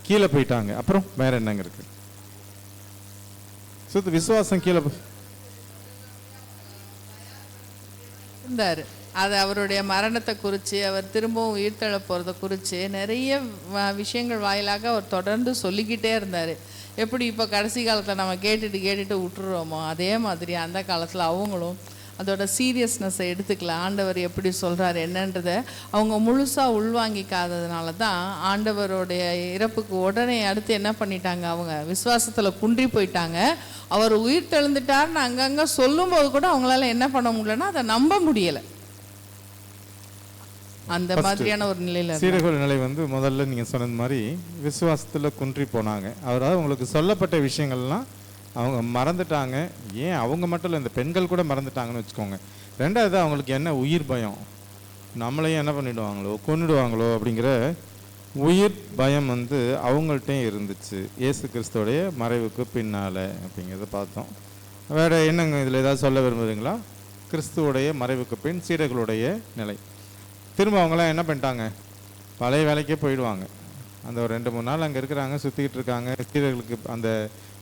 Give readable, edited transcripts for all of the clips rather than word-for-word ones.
கீழே போயிட்டாங்க. அப்புறம் வேற என்னங்க இருக்கு? விசுவாசம் கீழே இருந்தாரு. அது அவருடைய மரணத்தை குறித்து, அவர் திரும்பவும் உயிர்த்தெழ போகிறத குறித்து நிறைய விஷயங்கள் வாயிலாக அவர் தொடர்ந்து சொல்லிக்கிட்டே இருந்தார். எப்படி இப்போ கடைசி காலத்தில் நம்ம கேட்டுட்டு விட்டுறோமோ, அதே மாதிரி அந்த காலத்தில் அவங்களும் அதோட சீரியஸ்னஸை எடுத்துக்கல. ஆண்டவர் எப்படி சொல்கிறார் என்னன்றதை அவங்க முழுசாக உள்வாங்கிக்காததுனால தான் ஆண்டவருடைய இறப்புக்கு உடனே அடுத்து என்ன பண்ணிட்டாங்க, அவங்க விசுவாசத்தில் குன்றி போயிட்டாங்க. அவர் உயிர் தெழுந்துட்டார்னு அங்கங்கே சொல்லும்போது கூட அவங்களால என்ன பண்ண முடியலன்னா அதை நம்ப முடியலை. அந்த மாதிரியான ஒரு நிலையில் சீடர்கள் நிலை முதல்ல நீங்கள் சொன்னது மாதிரி விசுவாசத்தில் குன்றி போனாங்க. அவரால் உங்களுக்கு சொல்லப்பட்ட விஷயங்கள்லாம் அவங்க மறந்துட்டாங்க. ஏன் அவங்க மட்டும் இல்லை, இந்த பெண்கள் கூட மறந்துட்டாங்கன்னு வச்சுக்கோங்க. ரெண்டாவது அவங்களுக்கு என்ன உயிர் பயம், நம்மளையும் என்ன பண்ணிடுவாங்களோ கொன்னுடுவாங்களோ அப்படிங்கிற உயிர் பயம் அவங்கள்ட்டையும் இருந்துச்சு இயேசு கிறிஸ்துவோடைய மறைவுக்கு பின்னால் அப்படிங்கிறத பார்த்தோம். வேறு என்னங்க இதில் ஏதாவது சொல்ல விரும்புகிறீங்களா? கிறிஸ்துவோடைய மறைவுக்கு பின் சீடர்களுடைய நிலை. திரும்ப அவங்களாம் என்ன பண்ணிட்டாங்க, பழைய வேலைக்கே போயிடுவாங்க. அந்த ஒரு 2-3 நாள் அங்கே இருக்கிறாங்க, சுற்றிக்கிட்டு இருக்காங்க. சீடர்களுக்கு அந்த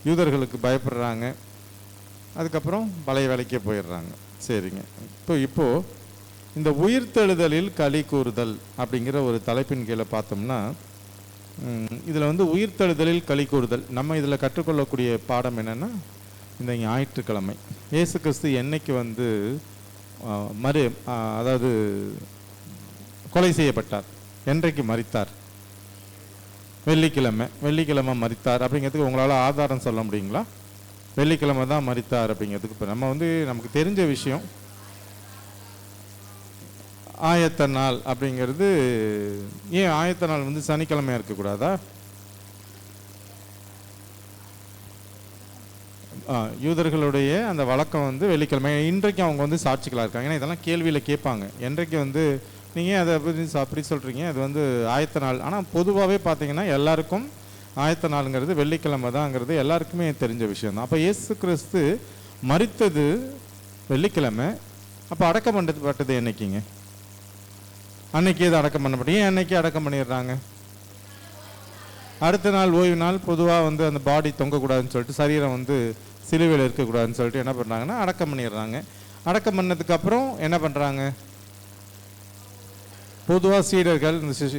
யூதர்களுக்கு பயப்படுறாங்க. அதுக்கப்புறம் பழைய வேலைக்கே போயிடுறாங்க. சரிங்க. இப்போது இந்த உயிர்த்தெழுதலில் களி கூறுதல் அப்படிங்கிற ஒரு தலைப்பின் கீழே பார்த்தோம்னா, இதில் உயிர்த்தெழுதலில் களி கூறுதல் நம்ம இதில் கற்றுக்கொள்ளக்கூடிய பாடம் என்னென்னா, இந்த ஞாயிற்றுக்கிழமை இயேசு கிறிஸ்து என்னைக்கு அதாவது கொலை செய்யப்பட்டார், என்றைக்கு மரித்தார்? வெள்ளிக்கிழமை மரித்தார் அப்படிங்கிறதுக்கு உங்களால் ஆதாரம் சொல்ல முடியுங்களா? வெள்ளிக்கிழமை தான் மரித்தார் அப்படிங்கிறதுக்கு இப்போ நம்ம நமக்கு தெரிஞ்ச விஷயம். ஆயத்த நாள் அப்படிங்கிறது, ஏன் ஆயத்த நாள் சனிக்கிழமையாக இருக்கக்கூடாதா? யூதர்களுடைய அந்த வழக்கம் வெள்ளிக்கிழமை. இன்றைக்கு அவங்க சாட்சிகளாக இருக்காங்க. ஏன்னா இதெல்லாம் கேள்வியில் கேட்பாங்க. என்றைக்கு நீங்கள் அதை அப்படி சொல்கிறீங்க, அது ஆயத்த நாள். ஆனால் பொதுவாகவே பார்த்தீங்கன்னா எல்லாருக்கும் ஆயத்த நாளுங்கிறது வெள்ளிக்கிழமை தான்ங்கிறது எல்லாருக்குமே தெரிஞ்ச விஷயம் தான். அப்போ இயேசு கிறிஸ்து மரித்தது வெள்ளிக்கிழமை. அப்போ அடக்கம் பண்ணப்பட்டது என்னைக்குங்க? அன்னைக்கு எது அடக்கம் பண்ணப்பட்டு, ஏன் அன்னைக்கு அடக்கம் பண்ணிடுறாங்க? அடுத்த நாள் ஓய்வு நாள் பொதுவாக அந்த பாடி தொங்கக்கூடாதுன்னு சொல்லிட்டு, சரீரம் சிலுவையில் இருக்கக்கூடாதுன்னு சொல்லிட்டு என்ன பண்ணுறாங்கன்னா அடக்கம் பண்ணிடுறாங்க. அடக்கம் பண்ணதுக்கப்புறம் என்ன பண்ணுறாங்க? பொதுவாக சீடர்கள்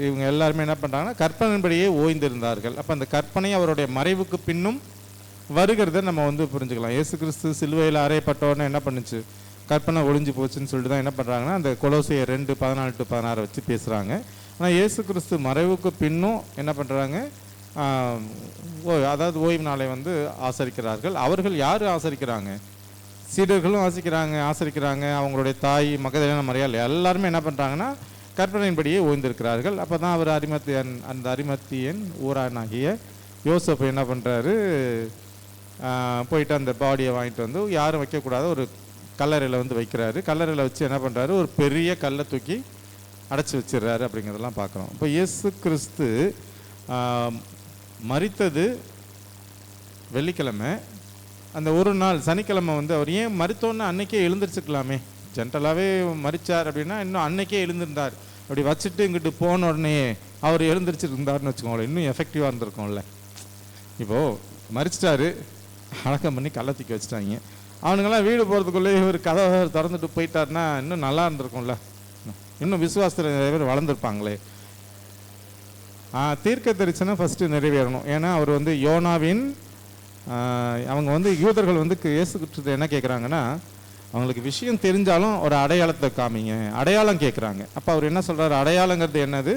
இவங்க எல்லாருமே என்ன பண்ணுறாங்கன்னா கற்பனையின்படியே ஓய்ந்திருந்தார்கள். அப்போ அந்த கற்பனை அவருடைய மறைவுக்கு பின்னும் வருகிறத நம்ம புரிஞ்சுக்கலாம். இயேசு கிறிஸ்து சிலுவையில் அறையப்பட்டோன்னு என்ன பண்ணுச்சு, கற்பனை ஒழிஞ்சு போச்சுன்னு சொல்லிட்டு தான் என்ன பண்ணுறாங்கன்னா அந்த கொலோசியர் 2:14-16 வச்சு பேசுகிறாங்க. ஆனால் இயேசு கிறிஸ்து மறைவுக்கு பின்னும் என்ன பண்ணுறாங்க, அதாவது ஓய்வு நாளை ஆசரிக்கிறார்கள். அவர்கள் யார் ஆசரிக்கிறாங்க? சீடர்களும் ஆசரிக்கிறாங்க. அவங்களுடைய தாய் மகதலேனா மரியாள் எல்லாருமே என்ன பண்ணுறாங்கன்னா கற்பனையின்படியே ஓய்ந்திருக்கிறார்கள். அப்போ தான் அவர் அந்த அரிமத்தியன் ஊரானாகிய யோசப் என்ன பண்ணுறாரு, போயிட்டு அந்த பாடியை வாங்கிட்டு யாரும் வைக்கக்கூடாத ஒரு கல்லறையில் வைக்கிறாரு. கல்லறையில் வச்சு என்ன பண்ணுறாரு, ஒரு பெரிய கல்லை தூக்கி அடைச்சி வச்சிடுறாரு அப்படிங்கிறதெல்லாம் பார்க்குறோம். இப்போ இயேசு கிறிஸ்து மரித்தது வெள்ளிக்கிழமை. அந்த ஒரு நாள் சனிக்கிழமை அவர் ஏன் மரித்தோன்னு அன்னைக்கே எழுந்திரிச்சிக்கலாமே? ஜென்ரலாகவே மரித்தார் அப்படின்னா இன்னும் அன்னைக்கே எழுந்திருந்தார். அப்படி வச்சுட்டு இங்கிட்டு போன உடனே அவர் எழுந்திரிச்சிருந்தாருன்னு வச்சுக்கோங்களேன், இன்னும் எஃபெக்டிவாக இருந்திருக்கோம்ல. இப்போது மரிச்சிட்டாரு, அடக்கம் பண்ணி கல்லை தூக்கி வச்சுட்டாங்க. அவனுங்கெல்லாம் வீடு போகிறதுக்குள்ளே ஒரு கதவை திறந்துட்டு போயிட்டாருன்னா இன்னும் நல்லா இருந்திருக்கும்ல. இன்னும் விசுவாசத்தில் நிறைய பேர் வளர்ந்துருப்பாங்களே. தீர்க்க தரிசனம் ஃபஸ்ட்டு நிறைவேறணும். ஏன்னா அவர் யோனாவின் அவங்க யூதர்கள் இயேசு கிறிஸ்து என்ன கேட்குறாங்கன்னா, அவங்களுக்கு விஷயம் தெரிஞ்சாலும் ஒரு அடையாளத்தை காமிங்க, அடையாளம் கேட்குறாங்க. அப்போ அவர் என்ன சொல்கிறார், அடையாளங்கிறது என்னது,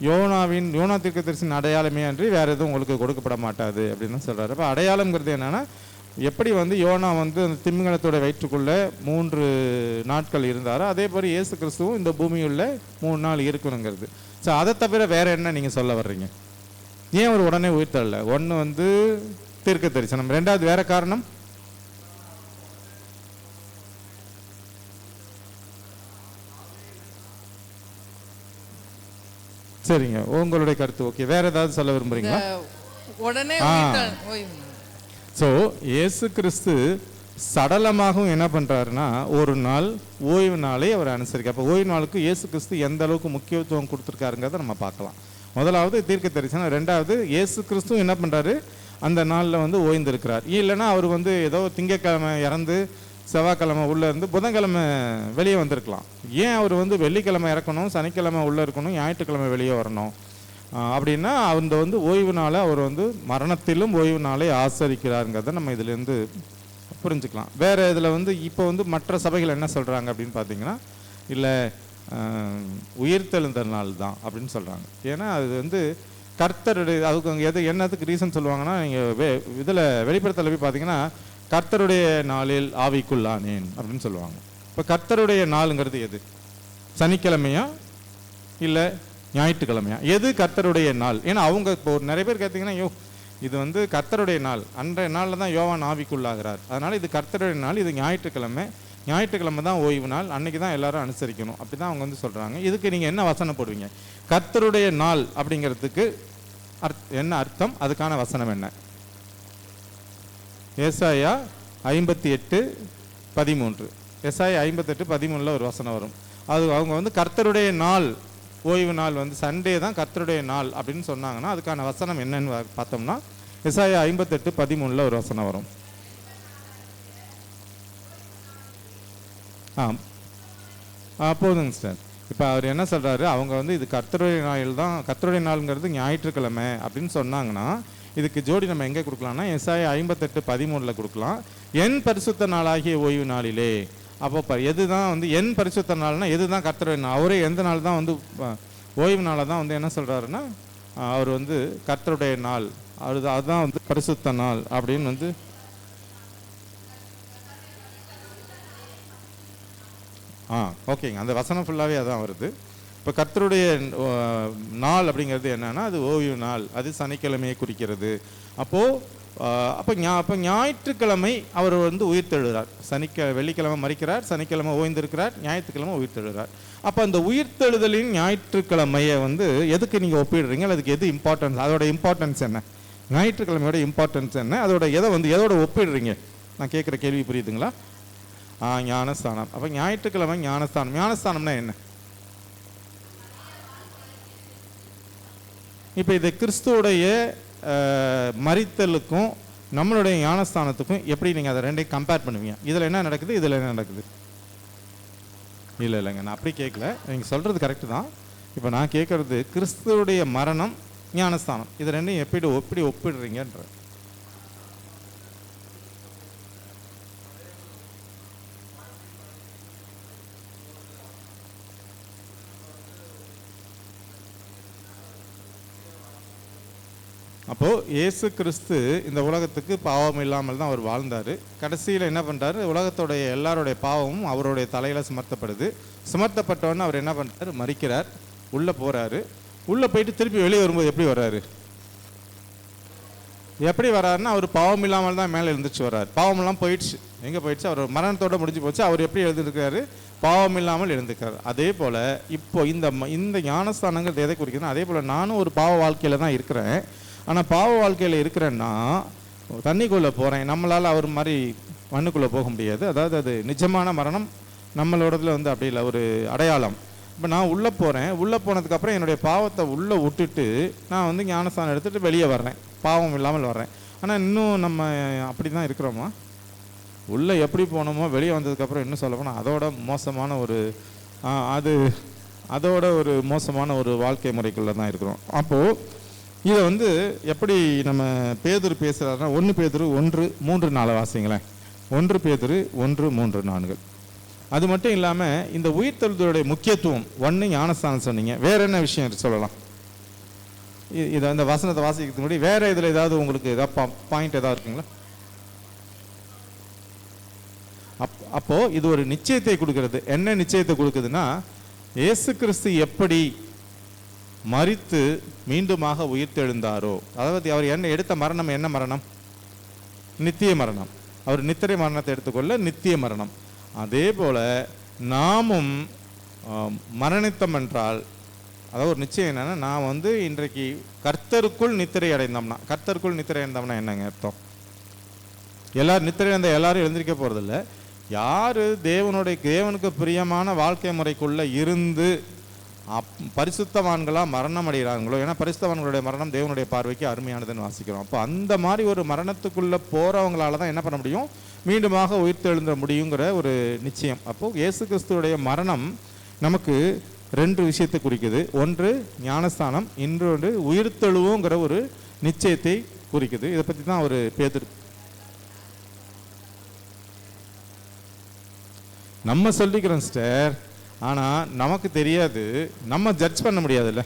யோனா தீர்க்கதரிசியின் அடையாளமே அன்றி வேறு எதுவும் உங்களுக்கு கொடுக்கப்பட மாட்டாது அப்படின்னு சொல்கிறார். அப்போ அடையாளங்கிறது என்னென்னா, எப்படி யோனா அந்த திமிங்கலத்தோட வயிற்றுக்குள்ளே 3 நாட்கள் இருந்தாரோ அதே மாதிரி இயேசு கிறிஸ்துவும் இந்த பூமியுள்ள 3 நாள் இருக்கணுங்கிறது. ஸோ அதை தவிர வேறு என்ன நீங்கள் சொல்ல வர்றீங்க? ஏன் அவர் உடனே உயிர்த்தல்ல? ஒன்று தீர்க்க தரிசனம், ரெண்டாவது வேற காரணம். சரிங்க, உங்களுடைய கருத்து ஓகே. வேற ஏதாவது சொல்ல விரும்புறீங்களா? உடனே ஸோ இயேசு கிறிஸ்து சடலமாகவும் என்ன பண்ணுறாருன்னா ஒரு நாள் ஓய்வு நாளை அவர் அனுசரிக்க. அப்போ ஓய்வு நாளுக்கு இயேசு கிறிஸ்து எந்த அளவுக்கு முக்கியத்துவம் கொடுத்துருக்காருங்கிறத நம்ம பார்க்கலாம். முதலாவது தீர்க்க தரிசனம், ரெண்டாவது இயேசு கிறிஸ்து என்ன பண்ணுறாரு, அந்த நாளில் வந்து ஓய்ந்திருக்கிறார். இல்லைன்னா அவர் வந்து ஏதோ திங்கக்கிழமை இறந்து செவ்வாய்க்கிழமை உள்ளே இருந்து புதன்கிழமை வெளியே வந்திருக்கலாம். ஏன் அவர் வந்து வெள்ளிக்கிழமை இறக்கணும், சனிக்கிழமை உள்ளே இருக்கணும், ஞாயிற்றுக்கிழமை வெளியே வரணும் அப்படின்னா அந்த வந்து ஓய்வு நாளை அவர் வந்து மரணத்திலும் ஓய்வு நாளை ஆசரிக்கிறாருங்கிறத நம்ம இதுலேருந்து புரிஞ்சுக்கலாம். வேறு இதில் வந்து இப்போ வந்து மற்ற சபைகள் என்ன சொல்கிறாங்க அப்படின்னு பார்த்தீங்கன்னா, இல்லை உயிர்த்தெழுந்த நாள் தான் அப்படின்னு சொல்கிறாங்க. ஏன்னா அது வந்து கர்த்தருடைய அதுக்கு என்னத்துக்கு ரீசன் சொல்லுவாங்கன்னா, நீங்கள் இதில் வெளிப்படுத்தல போய் பார்த்தீங்கன்னா கர்த்தருடைய நாளில் ஆவிக்குள்ளானேன் அப்படின்னு சொல்லுவாங்க. இப்போ கர்த்தருடைய நாளுங்கிறது எது? சனிக்கிழமையா இல்லை ஞாயிற்றுக்கிழமையா? எது கர்த்தருடைய நாள்? ஏன்னா அவங்க இப்போ நிறைய பேர் கேட்டிங்கன்னா, இது வந்து கர்த்தருடைய நாள், அன்றைய நாளில் தான் யோவான் ஆவிக்குள்ளாகிறார், அதனால் இது கர்த்தருடைய நாள், இது ஞாயிற்றுக்கிழமை தான் ஓய்வு நாள், அன்றைக்கி தான் எல்லாரும் அனுசரிக்கணும் அப்படி தான் அவங்க வந்து சொல்கிறாங்க. இதுக்கு நீங்கள் என்ன வசனம் போடுவீங்க? கர்த்தருடைய நாள் அப்படிங்கிறதுக்கு என்ன அர்த்தம்? அதுக்கான வசனம் என்ன? ஏசாயா 58:13. ஏசாயா 58:13 ஒரு வசனம் வரும். அது அவங்க வந்து கர்த்தருடைய நாள், ஓய்வு நாள் வந்து சண்டே தான் கர்த்தருடைய நாள் அப்படின்னு சொன்னாங்கன்னா அதுக்கான வசனம் என்னன்னு பார்த்தோம்னா ஏசாயா 58:13 ஒரு வசனம் வரும். போதுங்க சார். இப்போ அவர் என்ன சொல்கிறாரு, அவங்க வந்து இது கர்த்தருடைய நாள் தான், கர்த்தருடைய நாளுங்கிறது ஞாயிற்றுக்கிழமை அப்படின்னு சொன்னாங்கன்னா இதுக்கு ஜோடி நம்ம எங்கே கொடுக்கலாம்னா ஏசாயா 58:13 கொடுக்கலாம். என் பரிசுத்த நாளாகிய ஓய்வு நாளிலே. அப்போ எது தான் வந்து என் பரிசுத்த நாள்னா எது தான் கர்த்தருடைய நாள்? அவரே எந்த நாள் தான் வந்து ஓய்வு நாளை தான் வந்து என்ன சொல்கிறாருன்னா அவர் வந்து கர்த்தருடைய நாள், அதுதான் வந்து பரிசுத்த நாள் அப்படின்னு வந்து ஓகேங்க. அந்த வசனம் ஃபுல்லாகவே அதான் வருது. இப்போ கர்த்தருடைய நாள் அப்படிங்கிறது என்னன்னா அது ஓய்வு நாள், அது சனிக்கிழமையை குறிக்கிறது. அப்போ ஞாயிற்றுக்கிழமை அவர் வந்து உயிர்த்தெழுகிறார். வெள்ளிக்கிழமை மரிக்கிறார், சனிக்கிழமை ஓய்ந்திருக்கிறார், ஞாயிற்றுக்கிழமை உயிர்த்தெழுகிறார். அப்போ அந்த உயிர்த்தெழுதலின் ஞாயிற்றுக்கிழமையை வந்து எதுக்கு நீங்கள் ஒப்பிடுறீங்க? அதுக்கு எது இம்பார்ட்டன்ஸ்? அதோட இம்பார்ட்டன்ஸ் என்ன? ஞாயிற்றுக்கிழமையோட இம்பார்ட்டன்ஸ் என்ன? அதோட எதோட ஒப்பிடுறீங்க? நான் கேட்குற கேள்வி புரியுதுங்களா? ஞானஸ்தானம். அப்போ ஞாயிற்றுக்கிழமை ஞானஸ்தானம். ஞானஸ்தானம்னா என்ன? இப்போ இது கிறிஸ்துவோடைய மரித்தலுக்கும் நம்மளுடைய ஞானஸ்தானத்துக்கும் எப்படி நீங்கள் அதை ரெண்டையும் கம்பேர் பண்ணுவீங்க? இதில் என்ன நடக்குது, இதில் என்ன நடக்குது? இல்லைங்க, நான் அப்படி கேட்கல. நீங்கள் சொல்கிறது கரெக்டு தான். இப்போ நான் கேட்குறது கிறிஸ்துவோடைய மரணம், ஞானஸ்தானம், இது ரெண்டையும் எப்படி ஒப்பிடுறீங்கன்ற. அப்போது இயேசு கிறிஸ்து இந்த உலகத்துக்கு பாவம் இல்லாமல் தான் அவர் வாழ்ந்தார். கடைசியில் என்ன பண்ணுறாரு, உலகத்தோடைய எல்லாருடைய பாவமும் அவருடைய தலையில் சுமர்த்தப்பட்டவொன்னு அவர் என்ன பண்ணுறாரு, மரிக்கிறார், உள்ளே போகிறாரு. உள்ளே போயிட்டு திருப்பி வெளியே வரும்போது எப்படி வர்றாரு? எப்படி வர்றாருன்னா அவர் பாவம் இல்லாமல் தான் மேலே எழுந்திரிச்சு வர்றாரு. பாவமெல்லாம் போயிடுச்சு. எங்கே போயிடுச்சு? அவர் மரணத்தோடு முடிஞ்சு போச்சு. அவர் எப்படி எழுந்திருக்கிறாரு? பாவம் இல்லாமல் எழுந்துக்கிறார். அதே போல் இப்போ இந்த ஞானஸ்தானங்கள் எதை குறிக்குதுன்னா, அதே போல் நானும் ஒரு பாவ வாழ்க்கையில் தான் இருக்கிறேன். ஆனால் பாவ வாழ்க்கையில் இருக்கிறேன்னா தண்ணிக்குள்ளே போகிறேன். நம்மளால் அவர் மாதிரி மண்ணுக்குள்ளே போக முடியாது. அதாவது அது நிஜமான மரணம் நம்மளோடதுல வந்து அப்படி இல்லை, ஒரு அடையாளம். இப்போ நான் உள்ளே போகிறேன். உள்ளே போனதுக்கப்புறம் என்னுடைய பாவத்தை உள்ளே விட்டுட்டு நான் வந்து ஞானஸ்தானம் எடுத்துகிட்டு வெளியே வர்றேன், பாவம் இல்லாமல் வர்றேன். ஆனால் இன்னும் நம்ம அப்படி தான் இருக்கிறோமா? உள்ளே எப்படி போனோமோ வெளியே வந்ததுக்கப்புறம் இன்னும் சொல்ல போனால் அதோட ஒரு மோசமான ஒரு வாழ்க்கை முறைக்குள்ளே தான் இருக்கிறோம். அப்போது இதை வந்து எப்படி நம்ம பேதுரு பேசுகிறாருன்னா 1 பேதுரு 1:3-4 வாசிங்களேன். 1 பேதுரு 1:3-4. அது மட்டும் இல்லாமல் இந்த உயிர்த்தெழுதலுடைய முக்கியத்துவம், 1 ஞானஸ்தானம் சொன்னீங்க, வேற என்ன விஷயம் சொல்லலாம்? இதை அந்த வசனத்தை வாசிக்கிறதுக்கு முன்னாடி வேற இதில் ஏதாவது உங்களுக்கு ஏதாவது பாயிண்ட் ஏதாவது இருக்குங்களா? அப்போது இது ஒரு நிச்சயத்தை கொடுக்கறது. என்ன நிச்சயத்தை கொடுக்குதுன்னா, இயேசு கிறிஸ்து எப்படி மரித்து மீண்டுமாக உயிர்த்தெழுந்தாரோ, அதாவது அவர் என்ன எடுத்த மரணம், என்ன மரணம்? நித்திய மரணம். அவர் நித்திரை மரணத்தை எடுத்துக்கொள்ள நித்திய மரணம். அதே போல் நாமும் மரணித்தம் என்றால், அதாவது ஒரு நிச்சயம் என்னென்னா, நான் வந்து இன்றைக்கு கர்த்தருக்குள் நித்திரை அடைந்தோம்னா என்னங்க அர்த்தம்? எல்லாரும் நித்திரை அடைந்த எல்லாரும் எழுந்திருக்க போகிறதில்ல. யார் தேவனுக்கு பிரியமான வாழ்க்கை முறைக்குள்ளே இருந்து பரிசுத்தவான்களாக மரணம் அடைகிறாங்களோ, ஏன்னா பரிசுத்தவான்களுடைய மரணம் தேவனுடைய பார்வைக்கு அருமையானதுன்னு வாசிக்கிறோம். அப்போ அந்த மாதிரி ஒரு மரணத்துக்குள்ளே போகிறவங்களால தான் என்ன பண்ண முடியும், மீண்டுமாக உயிர்த்தெழுந்த முடியுங்கிற ஒரு நிச்சயம். அப்போது இயேசு கிறிஸ்துவுடைய மரணம் நமக்கு 2 விஷயத்தை குறிக்குது. ஒன்று ஞானஸ்தானம், இன்னொன்று உயிர்த்தெழுவோங்கிற ஒரு நிச்சயத்தை குறிக்குது. இதை பற்றி தான் ஒரு பேதுரு நம்ம சொல்லிக்கிறோம் சிஸ்டர், ஆனால் நமக்கு தெரியாது, நம்ம ஜட்ஜ் பண்ண முடியாதுல்ல.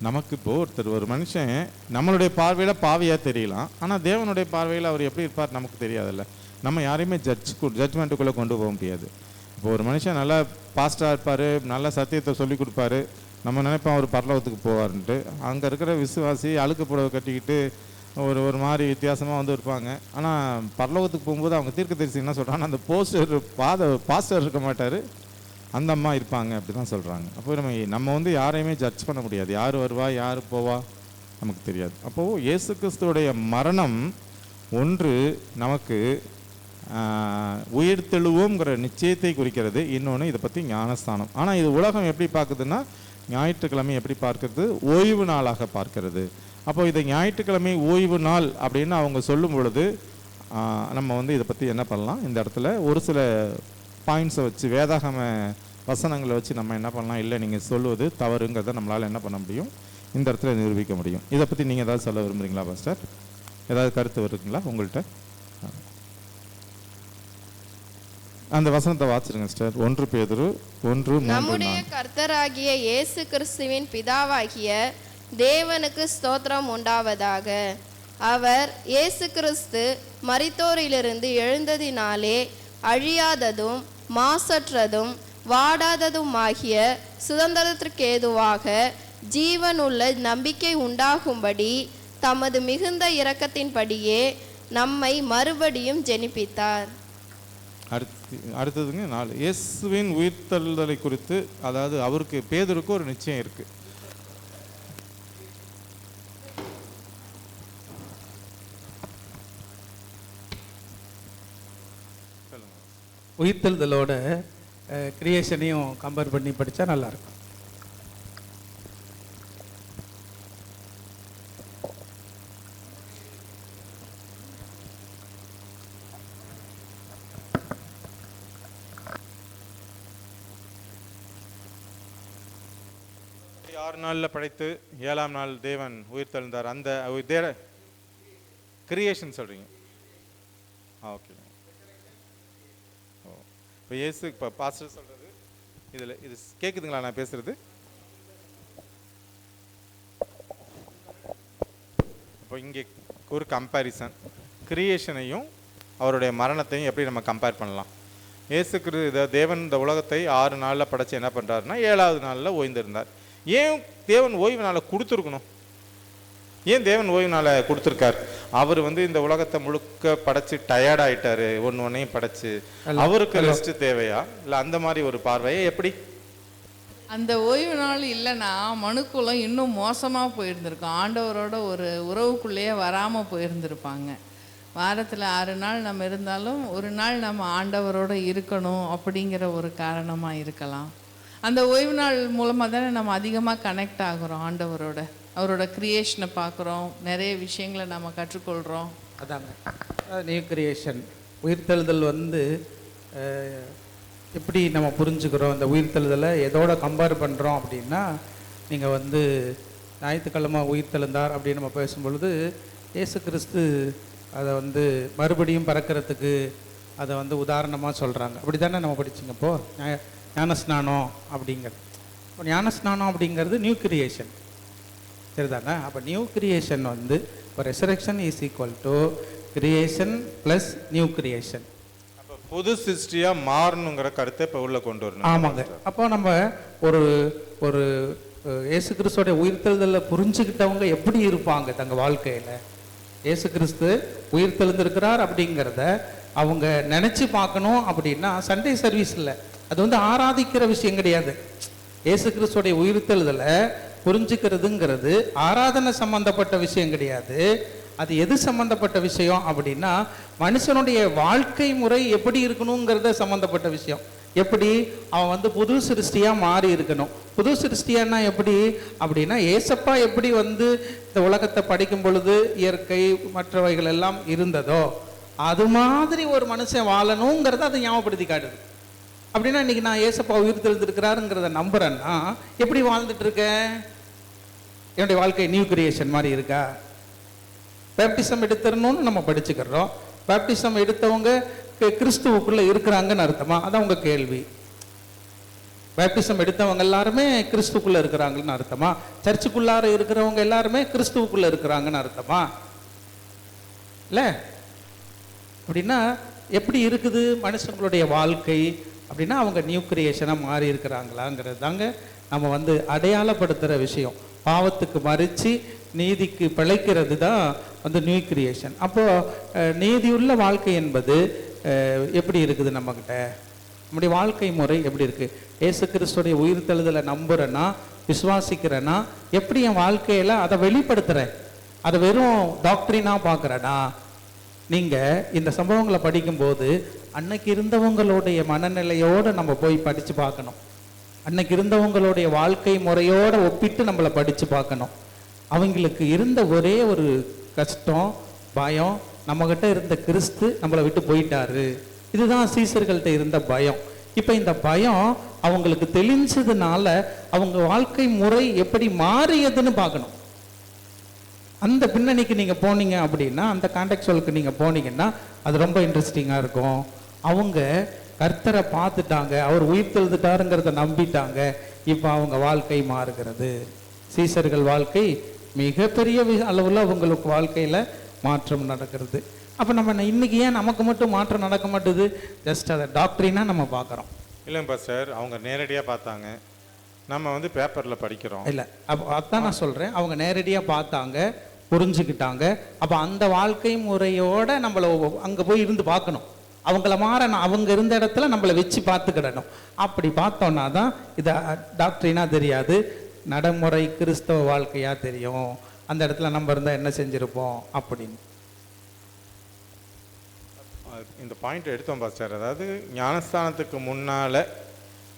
நமக்கு இப்போ ஒரு மனுஷன் நம்மளுடைய பார்வையில் பாவியாக தெரியலாம், ஆனால் தேவனுடைய பார்வையில் அவர் எப்படி இருப்பார் நமக்கு தெரியாதுல்ல. நம்ம யாரையுமே ஜட்ஜ்மெண்ட்டுக்குள்ளே கொண்டு போக முடியாது. இப்போ ஒரு மனுஷன் நல்லா பாஸ்டாக இருப்பார், நல்ல சத்தியத்தை சொல்லி கொடுப்பாரு, நம்ம நினைப்போம் அவர் பரலோகத்துக்கு போவார்ன்ட்டு. அங்கே இருக்கிற விசுவாசி அழுக்கு புடவை கட்டிக்கிட்டு ஒரு மாதிரி வித்தியாசமாக வந்து இருப்பாங்க. ஆனால் பரலோகத்துக்கு போகும்போது அவங்க தீர்க்கதரிசி என்ன சொல்கிறாங்கன்னா, அந்த பாஸ்டர் இருக்க மாட்டார், அந்த அம்மா இருப்பாங்க, அப்படி தான் சொல்கிறாங்க. அப்போ நம்ம வந்து யாரையுமே ஜட்ஜ் பண்ண முடியாது, யார் வருவா யார் போவா நமக்கு தெரியாது. அப்போது இயேசு கிறிஸ்துவோடைய மரணம் ஒன்று நமக்கு உயிர்த்தெழுவோங்கிற நிச்சயத்தை குறிக்கிறது, இன்னொன்று இதை பற்றி ஞானஸ்தானம். ஆனால் இது உலகம் எப்படி பார்க்குதுன்னா, ஞாயிற்றுக்கிழமை எப்படி பார்க்கறது, ஓய்வு நாளாக பார்க்கிறது. அப்போ இதை ஞாயிற்றுக்கிழமை ஓய்வு நாள் அப்படின்னு அவங்க சொல்லும் பொழுது நம்ம வந்து இதை பற்றி என்ன பண்ணலாம், இந்த இடத்துல ஒரு சில பாயிண்ட்ஸை வச்சு, வேதாகம வசனங்களை வச்சு நம்ம என்ன பண்ணலாம், இல்லை நீங்கள் சொல்லுவது தவறுங்கிறத நம்மளால் என்ன பண்ண முடியும், இந்த இடத்துல நிரூபிக்க முடியும். இதை பற்றி நீங்கள் ஏதாவது சொல்ல விரும்புகிறீங்களா பாஸ்டர்? ஏதாவது கருத்து வருதுங்களா உங்கள்கிட்ட? அந்த வசனத்தை வாசிருங்க சிஸ்டர். 1 பேதுரு 1:3. நம்முடைய கர்த்தராகிய இயேசு கிறிஸ்துவின் பிதாவாகிய தேவனுக்கு ஸ்தோத்திரம் உண்டாவதாக. அவர் இயேசு கிறிஸ்து மரித்தோரிலிருந்து எழுந்ததினாலே அழியாததும் மாசற்றதும் வாடாததுமாகிய சுதந்திரத்திற்கேதுவாக ஜீவனுள்ள நம்பிக்கை உண்டாகும்படி தமது மிகுந்த இரக்கத்தின்படியே நம்மை மறுபடியும் ஜெனிப்பித்தார். அடுத்ததுங்க 4, இயேசுவின் உயிர்த்தெழுதலை குறித்து, அதாவது அவருக்கு பேதுருக்கு ஒரு நிச்சயம் இருக்கு. உயிர்த்தெழுதலோட கிரியேஷனையும் கம்பேர் பண்ணி படித்தா நல்லாயிருக்கும். ஆறு நாளில் படைத்து 7ஆம் நாள் தேவன் உயிர்த்தெழுந்தார். அந்த கிரியேஷன் சொல்கிறீங்க? ஓகே. இப்போ இயேசு இப்போ பாஸ்டர் சொல்கிறது இதில் இது கேட்குதுங்களா நான் பேசுகிறது? இப்போ இங்கே ஒரு கம்பேரிசன், கிரியேஷனையும் அவருடைய மரணத்தையும் எப்படி நம்ம கம்பேர் பண்ணலாம்? இயேசு தேவன் இந்த உலகத்தை 6 நாளில் படைச்சு என்ன பண்ணுறாருன்னா 7ஆவது நாளில் ஓய்ந்திருந்தார். ஏன் தேவன் ஓய்வு நாளை கொடுத்துருக்கணும்? ஏன் தேவன் ஓய்வு நாளை கொடுத்துருக்கார்? அவர் வந்து இந்த உலகத்தை முழுக்க படைச்சு டயர்ட் ஆயிட்டாரு, ஒன்றையும் படைச்சு, அவருக்கு ரெஸ்ட் தேவையா இல்லை அந்த மாதிரி ஒரு பார்வையை எப்படி? அந்த ஓய்வு நாள் இல்லைன்னா மனுக்குலம் இன்னும் மோசமாக போயிருந்திருக்கும், ஆண்டவரோட ஒரு உறவுக்குள்ளேயே வராமல் போயிருந்திருப்பாங்க. வாரத்தில் 6 நாள் நம்ம இருந்தாலும் ஒரு நாள் நம்ம ஆண்டவரோட இருக்கணும் அப்படிங்கிற ஒரு காரணமாக இருக்கலாம். அந்த ஓய்வு நாள் மூலமாக தானே நம்ம அதிகமாக கனெக்ட் ஆகுறோம் ஆண்டவரோட, அவரோட கிரியேஷனை பார்க்குறோம், நிறைய விஷயங்களை நம்ம கற்றுக்கொள்கிறோம். அதாங்க நியூ கிரியேஷன். உயிர்த்தெழுதல் வந்து எப்படி நம்ம புரிஞ்சுக்கிறோம், இந்த உயிர்த்தெழுதலை எதோட கம்பேர் பண்ணுறோம் அப்படின்னா, நீங்கள் வந்து ஞாயிற்றுக்கிழமை உயிர்த்தெழுந்தார் அப்படின்னு நம்ம பேசும்பொழுது இயேசு கிறிஸ்து அதை வந்து மறுபடியும் பறக்கிறதுக்கு அதை வந்து உதாரணமாக சொல்கிறாங்க. அப்படி தானே நம்ம படிச்சிங்க. இப்போது ஞானஸ்நானம் அப்படிங்கிறது, இப்போ ஞானஸ்நானம் அப்படிங்கிறது நியூ கிரியேஷன், சரிதானே? அப்போ நியூ கிரியேஷன் வந்து இப்போ resurrection is equal to creation plus new creation. அப்போ புது சிருஷ்டியாக மாறணுங்கிற கருத்தை இப்போ உள்ள கொண்டு வரணும். ஆமாங்க. அப்போ நம்ம ஒரு ஒரு இயேசு கிறிஸ்துவோடைய உயிர்த்தெழுதலில் புரிஞ்சுக்கிட்டவங்க எப்படி இருப்பாங்க தங்கள் வாழ்க்கையில்? இயேசு கிறிஸ்து உயிர்த்தெழுந்திருக்கிறார் அப்படிங்கிறத அவங்க நினச்சி பார்க்கணும். அப்படின்னா சண்டே சர்வீஸில் அது வந்து ஆராதிக்கிற விஷயம் கிடையாது. இயேசு கிறிஸ்துவோடைய உயிர்த்தெழுதலை புரிஞ்சுக்கிறதுங்கிறது ஆராதனை சம்பந்தப்பட்ட விஷயம் கிடையாது. அது எது சம்மந்தப்பட்ட விஷயம் அப்படின்னா, மனுஷனுடைய வாழ்க்கை முறை எப்படி இருக்கணுங்கிறத சம்மந்தப்பட்ட விஷயம். எப்படி அவன் வந்து புது சிருஷ்டியாக மாறி இருக்கணும். புது சிருஷ்டியானா எப்படி அப்படின்னா, ஏசப்பா எப்படி வந்து இந்த உலகத்தை படிக்கும் பொழுது இயற்கை மற்றவைகள் எல்லாம் இருந்ததோ அது மாதிரி ஒரு மனுஷன் வாழணுங்கிறத அதை ஞாபகப்படுத்தி காட்டுது. அப்படின்னா இன்னைக்கு நான் ஏசப்பா உயிர் தெழுந்திருக்கிறாருங்கிறத நம்புறேன்னா எப்படி வாழ்ந்துட்டு இருக்கேன்? என்னுடைய வாழ்க்கை நியூ கிரியேஷன் மாதிரி இருக்கா? பேப்டிசம் எடுத்துடணும்னு நம்ம படிச்சுக்கிறோம். பேப்டிசம் எடுத்தவங்க கிறிஸ்துவுக்குள்ள இருக்கிறாங்கன்னு அர்த்தமா? அதான் உங்க கேள்வி. பேப்டிசம் எடுத்தவங்க எல்லாருமே கிறிஸ்துக்குள்ள இருக்கிறாங்கன்னு அர்த்தமா? சர்ச்சுக்குள்ளார இருக்கிறவங்க எல்லாருமே கிறிஸ்துவுக்குள்ள இருக்கிறாங்கன்னு அர்த்தமா? இல்ல. அப்படின்னா எப்படி இருக்குது மனுஷங்களுடைய வாழ்க்கை அப்படின்னா, அவங்க நியூ கிரியேஷனாக மாறி இருக்கிறாங்களாங்கிறது தாங்க நம்ம வந்து அடையாளப்படுத்துகிற விஷயம். பாவத்துக்கு மறித்து நீதிக்கு பிழைக்கிறது தான் வந்து நியூ கிரியேஷன். அப்போது நீதியுள்ள வாழ்க்கை என்பது எப்படி இருக்குது நம்மக்கிட்ட? நம்முடைய வாழ்க்கை முறை எப்படி இருக்குது? இயேசு கிறிஸ்துடைய உயிர்த்தெழுதலை நம்புகிறேன்னா, விசுவாசிக்கிறேன்னா, எப்படி என் வாழ்க்கையில் அதை வெளிப்படுத்துகிறேன்? அதை வெறும் டாக்டரினாக பார்க்குறேன்னா? நீங்கள் இந்த சம்பவங்களை படிக்கும்போது அன்னைக்கு இருந்தவங்களுடைய மனநிலையோடு நம்ம போய் படித்து பார்க்கணும். அன்னைக்கு இருந்தவங்களுடைய வாழ்க்கை முறையோடு ஒப்பிட்டு நம்மளை படித்து பார்க்கணும். அவங்களுக்கு இருந்த ஒரே ஒரு கஷ்டம், பயம், நம்மகிட்ட இருந்த கிறிஸ்து நம்மளை விட்டு போயிட்டாரு. இதுதான் சீசர்கள்ட்ட இருந்த பயம். இப்போ இந்த பயம் அவங்களுக்கு தெளிஞ்சதுனால அவங்க வாழ்க்கை முறை எப்படி மாறியதுன்னு பார்க்கணும். அந்த பின்னணிக்கு நீங்கள் போனீங்க அப்படின்னா, அந்த கான்டெக்சுவலுக்கு நீங்கள் போனீங்கன்னா அது ரொம்ப இன்ட்ரெஸ்டிங்காக இருக்கும். அவங்க கர்த்தரை பார்த்துட்டாங்க, அவர் உயிர் தெழுந்துட்டாருங்கிறத நம்பிட்டாங்க. இப்போ அவங்க வாழ்க்கை மாறுகிறது. சீசர்கள் வாழ்க்கை மிகப்பெரிய அளவில் அவங்களுக்கு வாழ்க்கையில் மாற்றம் நடக்கிறது. அப்போ நம்ம இன்னைக்கு ஏன் நமக்கு மட்டும் மாற்றம் நடக்க மாட்டுது? ஜஸ்ட் அதை டாக்டரினா நம்ம பார்க்குறோம். இல்லைங்க பாஸ்டர், அவங்க நேரடியாக பார்த்தாங்க, நம்ம வந்து பேப்பரில் படிக்கிறோம். இல்லை, அப்போ அதான் நான் சொல்கிறேன். அவங்க நேரடியாக பார்த்தாங்க, புரிஞ்சுக்கிட்டாங்க. அப்போ அந்த வாழ்க்கை முறையோட நம்மளை அங்கே போய் இருந்து பார்க்கணும். அவங்கள மாறணும், அவங்க இருந்த இடத்துல நம்மளை வச்சு பார்த்துக்கிடணும். அப்படி பார்த்தோன்னா தான் இது டாக்டரினா தெரியாது, நடைமுறை கிறிஸ்தவ வாழ்க்கையாக தெரியும். அந்த இடத்துல நம்ம இருந்தால் என்ன செஞ்சுருப்போம் அப்படின்னு. இந்த பாயிண்ட் எடுத்தோம் பாஸ்டர். அதாவது ஞானஸ்தானத்துக்கு முன்னால்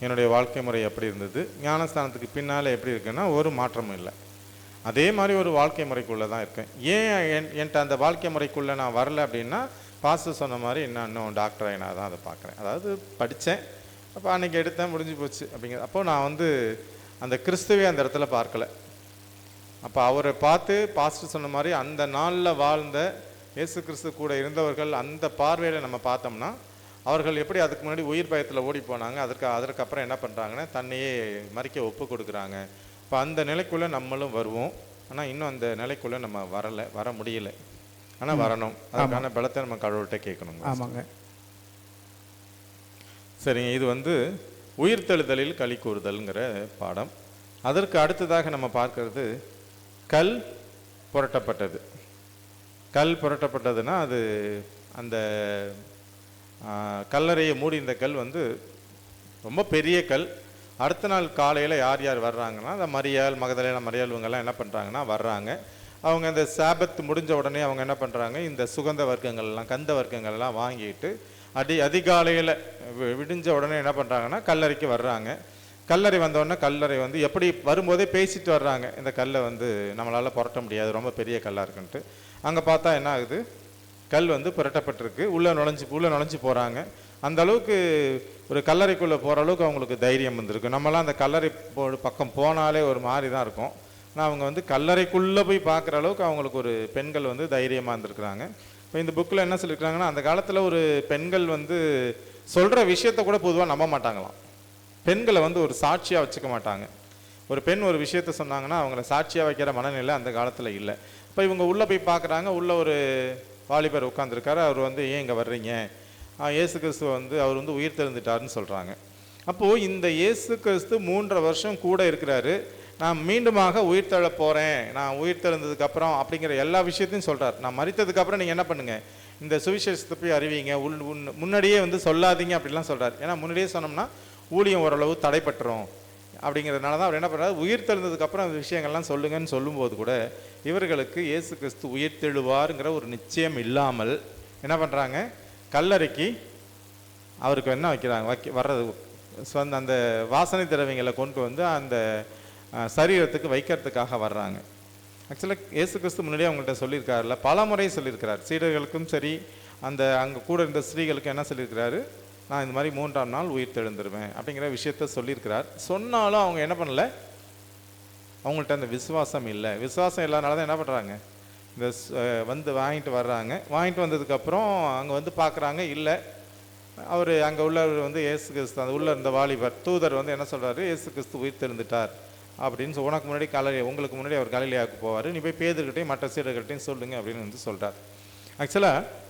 என்னுடைய வாழ்க்கை முறை எப்படி இருந்தது, ஞானஸ்தானத்துக்கு பின்னால் எப்படி இருக்குன்னா ஒரு மாற்றமும் இல்லை. அதே மாதிரி ஒரு வாழ்க்கை முறைக்குள்ளே தான் இருக்கேன். ஏன் என்கிட்ட அந்த வாழ்க்கை முறைக்குள்ளே நான் வரல அப்படின்னா, பாஸ்டர் சொன்ன மாதிரி இன்னும் டாக்டர் ஆகினா தான் அதை பார்க்குறேன். அதாவது படித்தேன், அப்போ அன்றைக்கி எடுத்தேன், முடிஞ்சு போச்சு அப்படிங்கிறது. அப்போது நான் வந்து அந்த கிறிஸ்துவே அந்த இடத்துல பார்க்கல. அப்போ அவரை பார்த்து பாஸ்டர் சொன்ன மாதிரி அந்த நாளில் வாழ்ந்த இயேசு கிறிஸ்து கூட இருந்தவர்கள் அந்த பார்வையில் நம்ம பார்த்தோம்னா, அவர்கள் எப்படி அதுக்கு முன்னாடி உயிர் பயத்தில் ஓடி போனாங்க, அதற்கப்புறம் என்ன பண்ணுறாங்கன்னா தன்னையே மறிக்க ஒப்பு கொடுக்குறாங்க. இப்போ அந்த நிலைக்குள்ளே நம்மளும் வருவோம். ஆனால் இன்னும் அந்த நிலைக்குள்ளே நம்ம வர முடியல. ஆனால் வரணும். அதுக்கான பலத்தை நம்ம கடவுள்கிட்ட கேட்கணும். ஆமாங்க. சரிங்க, இது வந்து உயிர்த்தெழுதலில் களி கூறுதல்ங்கிற பாடம். அதற்கு அடுத்ததாக நம்ம பார்க்கறது கல் புரட்டப்பட்டது. கல் புரட்டப்பட்டதுன்னா அது அந்த கல்லறையை மூடி இந்த கல் வந்து ரொம்ப பெரிய கல். அடுத்த நாள் காலையில் யார் யார் வர்றாங்கன்னா, அந்த மரியாள், மகதலேனா மரியாள் இவங்கெல்லாம் என்ன பண்ணுறாங்கன்னா வர்றாங்க. அவங்க இந்த சாபத்து முடிஞ்ச உடனே அவங்க என்ன பண்ணுறாங்க, இந்த சுகந்த வர்க்கங்கள்லாம் கந்த வர்க்கங்கள்லாம் வாங்கிட்டு அதிகாலையில் விடிஞ்ச உடனே என்ன பண்ணுறாங்கன்னா கல்லறைக்கு வர்றாங்க. கல்லறை வந்தோடனே கல்லறை வந்து எப்படி வரும்போதே பேசிட்டு வர்றாங்க, இந்த கல்லை வந்து நம்மளால் புரட்ட முடியாது, ரொம்ப பெரிய கல்லாக இருக்குன்ட்டு. அங்கே பார்த்தா என்ன ஆகுது, கல் வந்து புரட்டப்பட்டிருக்கு. உள்ளே நுழைஞ்சு போகிறாங்க. அந்த அளவுக்கு ஒரு கல்லறைக்குள்ளே போகிற அளவுக்கு அவங்களுக்கு தைரியம் வந்திருக்கு. நம்மளாம் அந்த கல்லறை பக்கம் போனாலே ஒரு மாதிரி தான் இருக்கும். ஆனால் அவங்க வந்து கல்லறைக்குள்ளே போய் பார்க்குற அளவுக்கு அவங்களுக்கு ஒரு பெண்கள் வந்து தைரியமாக இருந்திருக்கிறாங்க. இப்போ இந்த புக்கில் என்ன சொல்லியிருக்காங்கன்னா, அந்த காலத்தில் ஒரு பெண்கள் வந்து சொல்கிற விஷயத்த கூட பொதுவாக நம்ப மாட்டாங்களாம். பெண்களை வந்து ஒரு சாட்சியாக வச்சுக்க மாட்டாங்க. ஒரு பெண் ஒரு விஷயத்த சொன்னாங்கன்னா அவங்கள சாட்சியாக வைக்கிற மனநிலை அந்த காலத்தில் இல்லை. இப்போ இவங்க உள்ளே போய் பார்க்குறாங்க. உள்ளே ஒரு வாலிபர் உட்காந்துருக்காரு. அவர் வந்து ஏன் இங்கே வர்றீங்க, இயேசு கிறிஸ்து வந்து அவர் வந்து உயிர் தெழுந்துட்டாருன்னு சொல்கிறாங்க. அப்போது இந்த இயேசு கிறிஸ்து 3.5 வருஷம் கூட இருக்கிறாரு. நான் மீண்டுமாக உயிர் தழ போகிறேன், நான் உயிர் தெழுந்ததுக்கப்புறம் அப்படிங்கிற எல்லா விஷயத்தையும் சொல்கிறார். நான் மரித்ததுக்கப்புறம் நீங்கள் என்ன பண்ணுங்கள், இந்த சுவிசேஷத்தை போய் அறிவிங்க, முன்னாடியே வந்து சொல்லாதீங்க அப்படிலாம் சொல்கிறார். ஏன்னா முன்னாடியே சொன்னோம்னா ஊழியம் ஓரளவு தடைப்பட்டுரும். அப்படிங்கிறதுனால தான் அவர் என்ன பண்ணுறாரு, உயிர் தெழுந்ததுக்கப்புறம் அந்த விஷயங்கள்லாம் சொல்லுங்கன்னு சொல்லும்போது கூட இவர்களுக்கு இயேசு கிறிஸ்து உயிர் தெழுவாருங்கிற ஒரு நிச்சயம் இல்லாமல் என்ன பண்ணுறாங்க, கல்லறைக்கு அவருக்கு என்ன வைக்கிறாங்க, வர்றது அந்த வாசனை திரவியங்களை கொண்டு வந்து அந்த சரீரத்துக்கு வைக்கிறதுக்காக வர்றாங்க. ஆக்சுவலாக இயேசு கிறிஸ்து முன்னாடியே அவங்கள்ட்ட சொல்லியிருக்காருல்ல, பல முறை சொல்லியிருக்கிறார். சீடர்களுக்கும் சரி, அந்த அங்கே கூட இருந்த ஸ்திரீகளுக்கும் என்ன சொல்லியிருக்கிறாரு, நான் இந்த மாதிரி 3ஆம் நாள் உயிர் தெழுந்துருவேன் அப்படிங்கிற விஷயத்த சொல்லியிருக்கிறார். சொன்னாலும் அவங்க என்ன பண்ணல, அவங்கள்ட்ட அந்த விசுவாசம் இல்லை. விசுவாசம் இல்லாதனால தான் என்ன பண்ணுறாங்க, இந்த வந்து வாங்கிட்டு வர்றாங்க. வாங்கிட்டு வந்ததுக்கப்புறம் அங்கே வந்து பார்க்குறாங்க, இல்லை அவர் அங்கே உள்ளவர் வந்து இயேசு கிறிஸ்து, அந்த உள்ளே இருந்த வாலிபர் தூதர் வந்து என்ன சொல்கிறாரு, இயேசு கிறிஸ்து உயிர் தெழுந்துட்டார் அப்படின்னு உனக்கு முன்னாடி உங்களுக்கு முன்னாடி அவர் கலிலேயாவுக்கு போவார், நீ போய் பேதுக்கிட்டையும் மற்ற சீடர்கள்ட்டையும் சொல்லுங்க அப்படின்னு வந்து சொல்கிறார். ஆக்சுவலாக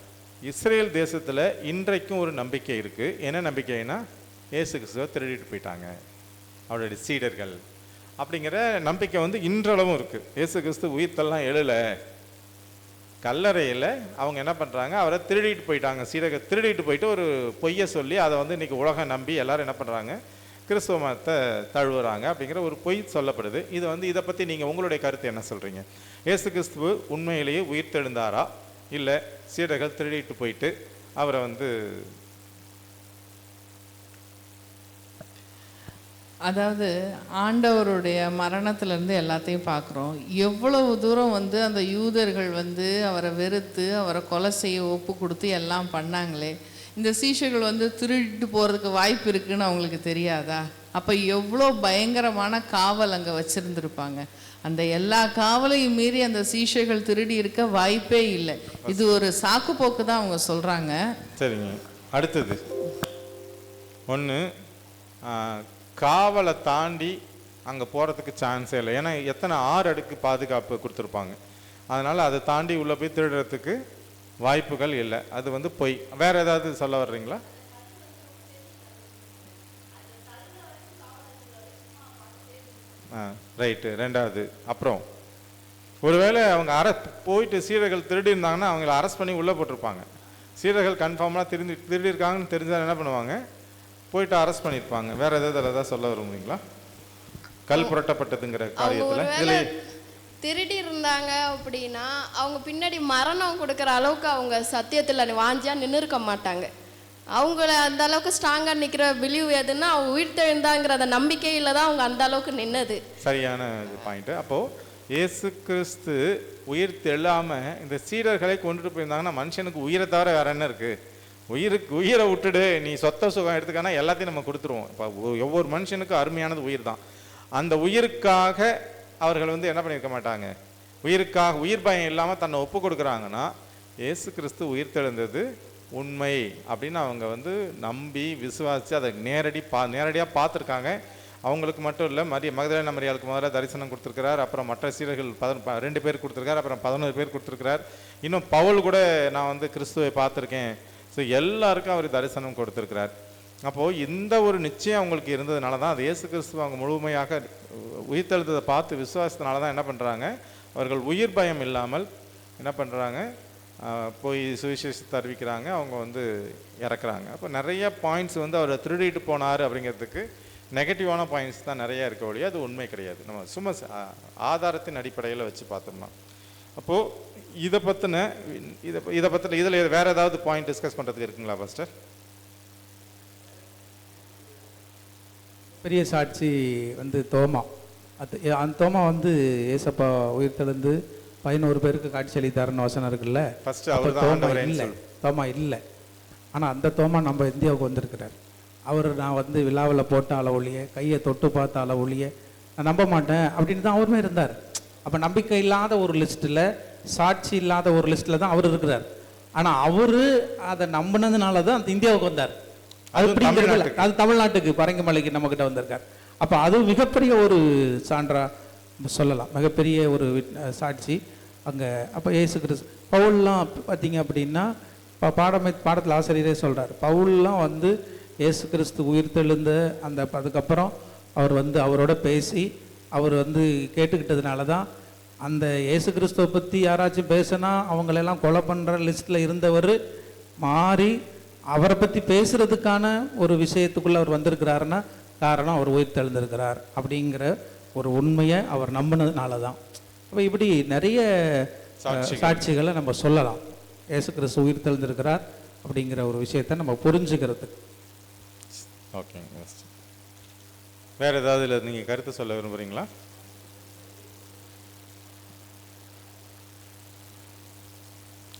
இஸ்ரேல் தேசத்தில் இன்றைக்கும் ஒரு நம்பிக்கை இருக்குது. என்ன நம்பிக்கைன்னா, இயேசு கிறிஸ்துவை திருடிட்டு போயிட்டாங்க அவருடைய சீடர்கள் அப்படிங்கிற நம்பிக்கை வந்து இன்றளவும் இருக்குது. இயேசு கிறிஸ்து உயிர்த்தெல்லாம் எழலை, கல்லறையில் அவங்க என்ன பண்ணுறாங்க, அவரை திருடிட்டு போயிட்டாங்க. சீடர்கள் திருடிட்டு போயிட்டு ஒரு பொய்யை சொல்லி அதை வந்து இன்றைக்கி உலகம் நம்பி எல்லோரும் என்ன பண்ணுறாங்க, கிறிஸ்துவ மதத்தை தழுவுறாங்க அப்படிங்கிற ஒரு பொய் சொல்லப்படுது. இது வந்து இதை பற்றி நீங்கள் உங்களுடைய கருத்து என்ன சொல்கிறீங்க? இயேசு கிறிஸ்துவ உண்மையிலேயே உயிர் தெழுந்தாரா, இல்லை சீடர்கள் திருடிட்டு போயிட்டு அவரை வந்து? அதாவது ஆண்டவருடைய மரணத்திலேருந்து எல்லாத்தையும் பார்க்குறோம். எவ்வளவு தூரம் வந்து அந்த யூதர்கள் வந்து அவரை வெறுத்து அவரை கொலை செய்ய ஒப்பு கொடுத்து எல்லாம் பண்ணாங்களே, இந்த சீஷர்கள் வந்து திருடிட்டு போகிறதுக்கு வாய்ப்பு இருக்குன்னு அவங்களுக்கு தெரியாதா? அப்போ எவ்வளோ பயங்கரமான காவல் அங்கே வச்சுருந்துருப்பாங்க. அந்த எல்லா காவலையும் மீறி அந்த சீஷர்கள் திருடி இருக்க வாய்ப்பே இல்லை. இது ஒரு சாக்கு போக்கு தான் அவங்க சொல்கிறாங்க. சரிங்க, அடுத்தது ஒன்று, காவலை தாண்டி அங்கே போகிறதுக்கு சான்ஸே இல்லை. ஏன்னா எத்தனை 6 அடுக்கு பாதுகாப்பு கொடுத்துருப்பாங்க. அதனால் அதை தாண்டி உள்ளே போய் திருடுறதுக்கு வாய்ப்புகள் இல்லை. அது வந்து பொய். வேறு ஏதாவது சொல்ல வர்றீங்களா? ரைட்டு. 2வது, அப்புறம் ஒருவேளை அவங்க போயிட்டு சீடர்கள் திருடி இருந்தாங்கன்னா அவங்கள அரெஸ்ட் பண்ணி உள்ளே போட்டிருப்பாங்க. சீடர்கள் கன்ஃபார்மாக திருடி இருக்காங்கன்னு தெரிஞ்சால் என்ன பண்ணுவாங்க, போயிட்டு அரெஸ்ட் பண்ணியிருப்பாங்க. வேறு ஏதாவது சொல்ல விரும்புறீங்களா? கல் புரட்டப்பட்டதுங்கிற காரியத்தில் திருடி இருந்தாங்க அப்படின்னா அவங்க பின்னாடி மரணம் கொடுக்குற அளவுக்கு அவங்க சத்தியத்தில் வாஞ்சியாக நின்று இருக்க மாட்டாங்க. அவங்கள அந்த அளவுக்கு ஸ்ட்ராங்காக நிற்கிற பிலீவ் எதுன்னா அவங்க உயிர் தெழுந்தாங்கிற அந்த நம்பிக்கையில் தான் அவங்க அந்த அளவுக்கு நின்னது. சரியான பாயிண்ட்டு. அப்போது இயேசு கிறிஸ்து உயிர் தெழாமல் இந்த சீடர்களை கொண்டுட்டு போயிருந்தாங்கன்னா மனுஷனுக்கு உயிரை தவிர வேற என்ன இருக்குது? உயிரை விட்டுடு, நீ சொத்த சுகம் எடுத்துக்கானா எல்லாத்தையும் நம்ம கொடுத்துருவோம். இப்போ ஒவ்வொரு மனுஷனுக்கும் அருமையானது உயிர் தான். அந்த உயிருக்காக அவர்கள் வந்து என்ன பண்ணியிருக்க மாட்டாங்க, உயிருக்காக உயிர் பயம் இல்லாமல் தன்னை ஒப்பு கொடுக்குறாங்கன்னா இயேசு கிறிஸ்து உயிர் தெழுந்தது உண்மை அப்படின்னு அவங்க வந்து நம்பி விசுவாசித்து அதை நேரடியாக பார்த்துருக்காங்க. அவங்களுக்கு மட்டும் இல்லை, மகதலேனா மரியாளுக்கு முதல்ல தரிசனம் கொடுத்துருக்கிறார். அப்புறம் மற்ற சீடர்கள் 2 பேர் கொடுத்துருக்கார். அப்புறம் 11 பேர் கொடுத்துருக்கிறார். இன்னும் பவுல் கூட நான் வந்து கிறிஸ்துவை பார்த்துருக்கேன். ஸோ எல்லாருக்கும் அவர் தரிசனம் கொடுத்துருக்கிறார். அப்போது இந்த ஒரு நிச்சயம் அவங்களுக்கு இருந்ததுனால தான் அது இயேசு கிறிஸ்துவ அவங்க முழுமையாக உயிர்த்தெழுந்ததை பார்த்து விசுவாசத்தினால தான் என்ன பண்ணுறாங்க, அவர்கள் உயிர் பயம் இல்லாமல் என்ன பண்ணுறாங்க, போய் சுவிசேஷத்தை அறிவிக்கிறாங்க. அவங்க வந்து இறக்குறாங்க. அப்போ நிறைய பாயிண்ட்ஸ் வந்து அவர் திருடிட்டு போனார் அப்படிங்கிறதுக்கு நெகட்டிவான பாயிண்ட்ஸ் தான் நிறையா இருக்க ஒழிய அது உண்மை கிடையாது. நம்ம சும்மா ஆதாரத்தின் அடிப்படையில் வச்சு பார்த்தோம்னா. அப்போது இதை பற்றின இதில் வேறு ஏதாவது பாயிண்ட் டிஸ்கஸ் பண்ணுறதுக்கு இருக்குங்களா பாஸ்டர்? பெரிய சாட்சி வந்து தோமா. அந்த தோமா வந்து ஏசப்பா உயிர்த்தெழுந்து 11 பேருக்கு காட்சி அளித்தாருன்னு வசனம் இருக்குல்ல. தோமா இல்லை. ஆனால் அந்த தோமா நம்ம இந்தியாவுக்கு வந்திருக்கிறார். அவர் நான் வந்து விழாவில் போட்ட அளவுலையே கையை தொட்டு பார்த்த அளவுலையே நான் நம்ப மாட்டேன் அப்படின்னு தான் அவருமே இருந்தார். அப்போ நம்பிக்கை இல்லாத ஒரு லிஸ்ட்டில், சாட்சி இல்லாத ஒரு லிஸ்ட்டில் தான் அவர் இருக்கிறார். ஆனால் அவர் அதை நம்பினதுனால தான் அந்த இந்தியாவுக்கு வந்தார். அது தமிழ்நாட்டுக்கு பரங்கிமலைக்கு நம்மக்கிட்ட வந்திருக்கார். அப்போ அது மிகப்பெரிய ஒரு சான்றா சொல்லலாம், மிகப்பெரிய ஒரு சாட்சி அங்கே. அப்போ இயேசு கிறிஸ்து பவுல்லாம் பார்த்தீங்க அப்படின்னா பாடத்தில் ஆசிரியரே சொல்கிறார், பவுல்லாம் வந்து இயேசு கிறிஸ்து உயிர்த்தெழுந்த அதுக்கப்புறம் அவர் வந்து அவரோட பேசி அவர் வந்து கேட்டுக்கிட்டதுனால தான் அந்த இயேசு கிறிஸ்துவை பற்றி யாராச்சும் பேசினா அவங்களெல்லாம் கொலை பண்ணுற லிஸ்ட்டில் இருந்தவர் மாறி அவரை பற்றி பேசுகிறதுக்கான ஒரு விஷயத்துக்குள்ளே அவர் வந்திருக்கிறாருன்னா காரணம் அவர் உயிர்த்தெழுந்திருக்கிறார் அப்படிங்கிற ஒரு உண்மையை அவர் நம்பினதுனால தான். அப்போ இப்படி நிறைய சாட்சிகளை நம்ம சொல்லலாம். இயேசு கிறிஸ்து உயிர்த்தெழுந்திருக்கிறார் அப்படிங்கிற ஒரு விஷயத்தை நம்ம புரிஞ்சுக்கிறதுக்கு. ஓகேங்க. வேறு ஏதாவது இல்லை நீங்கள் கருத்து சொல்ல விரும்புகிறீங்களா?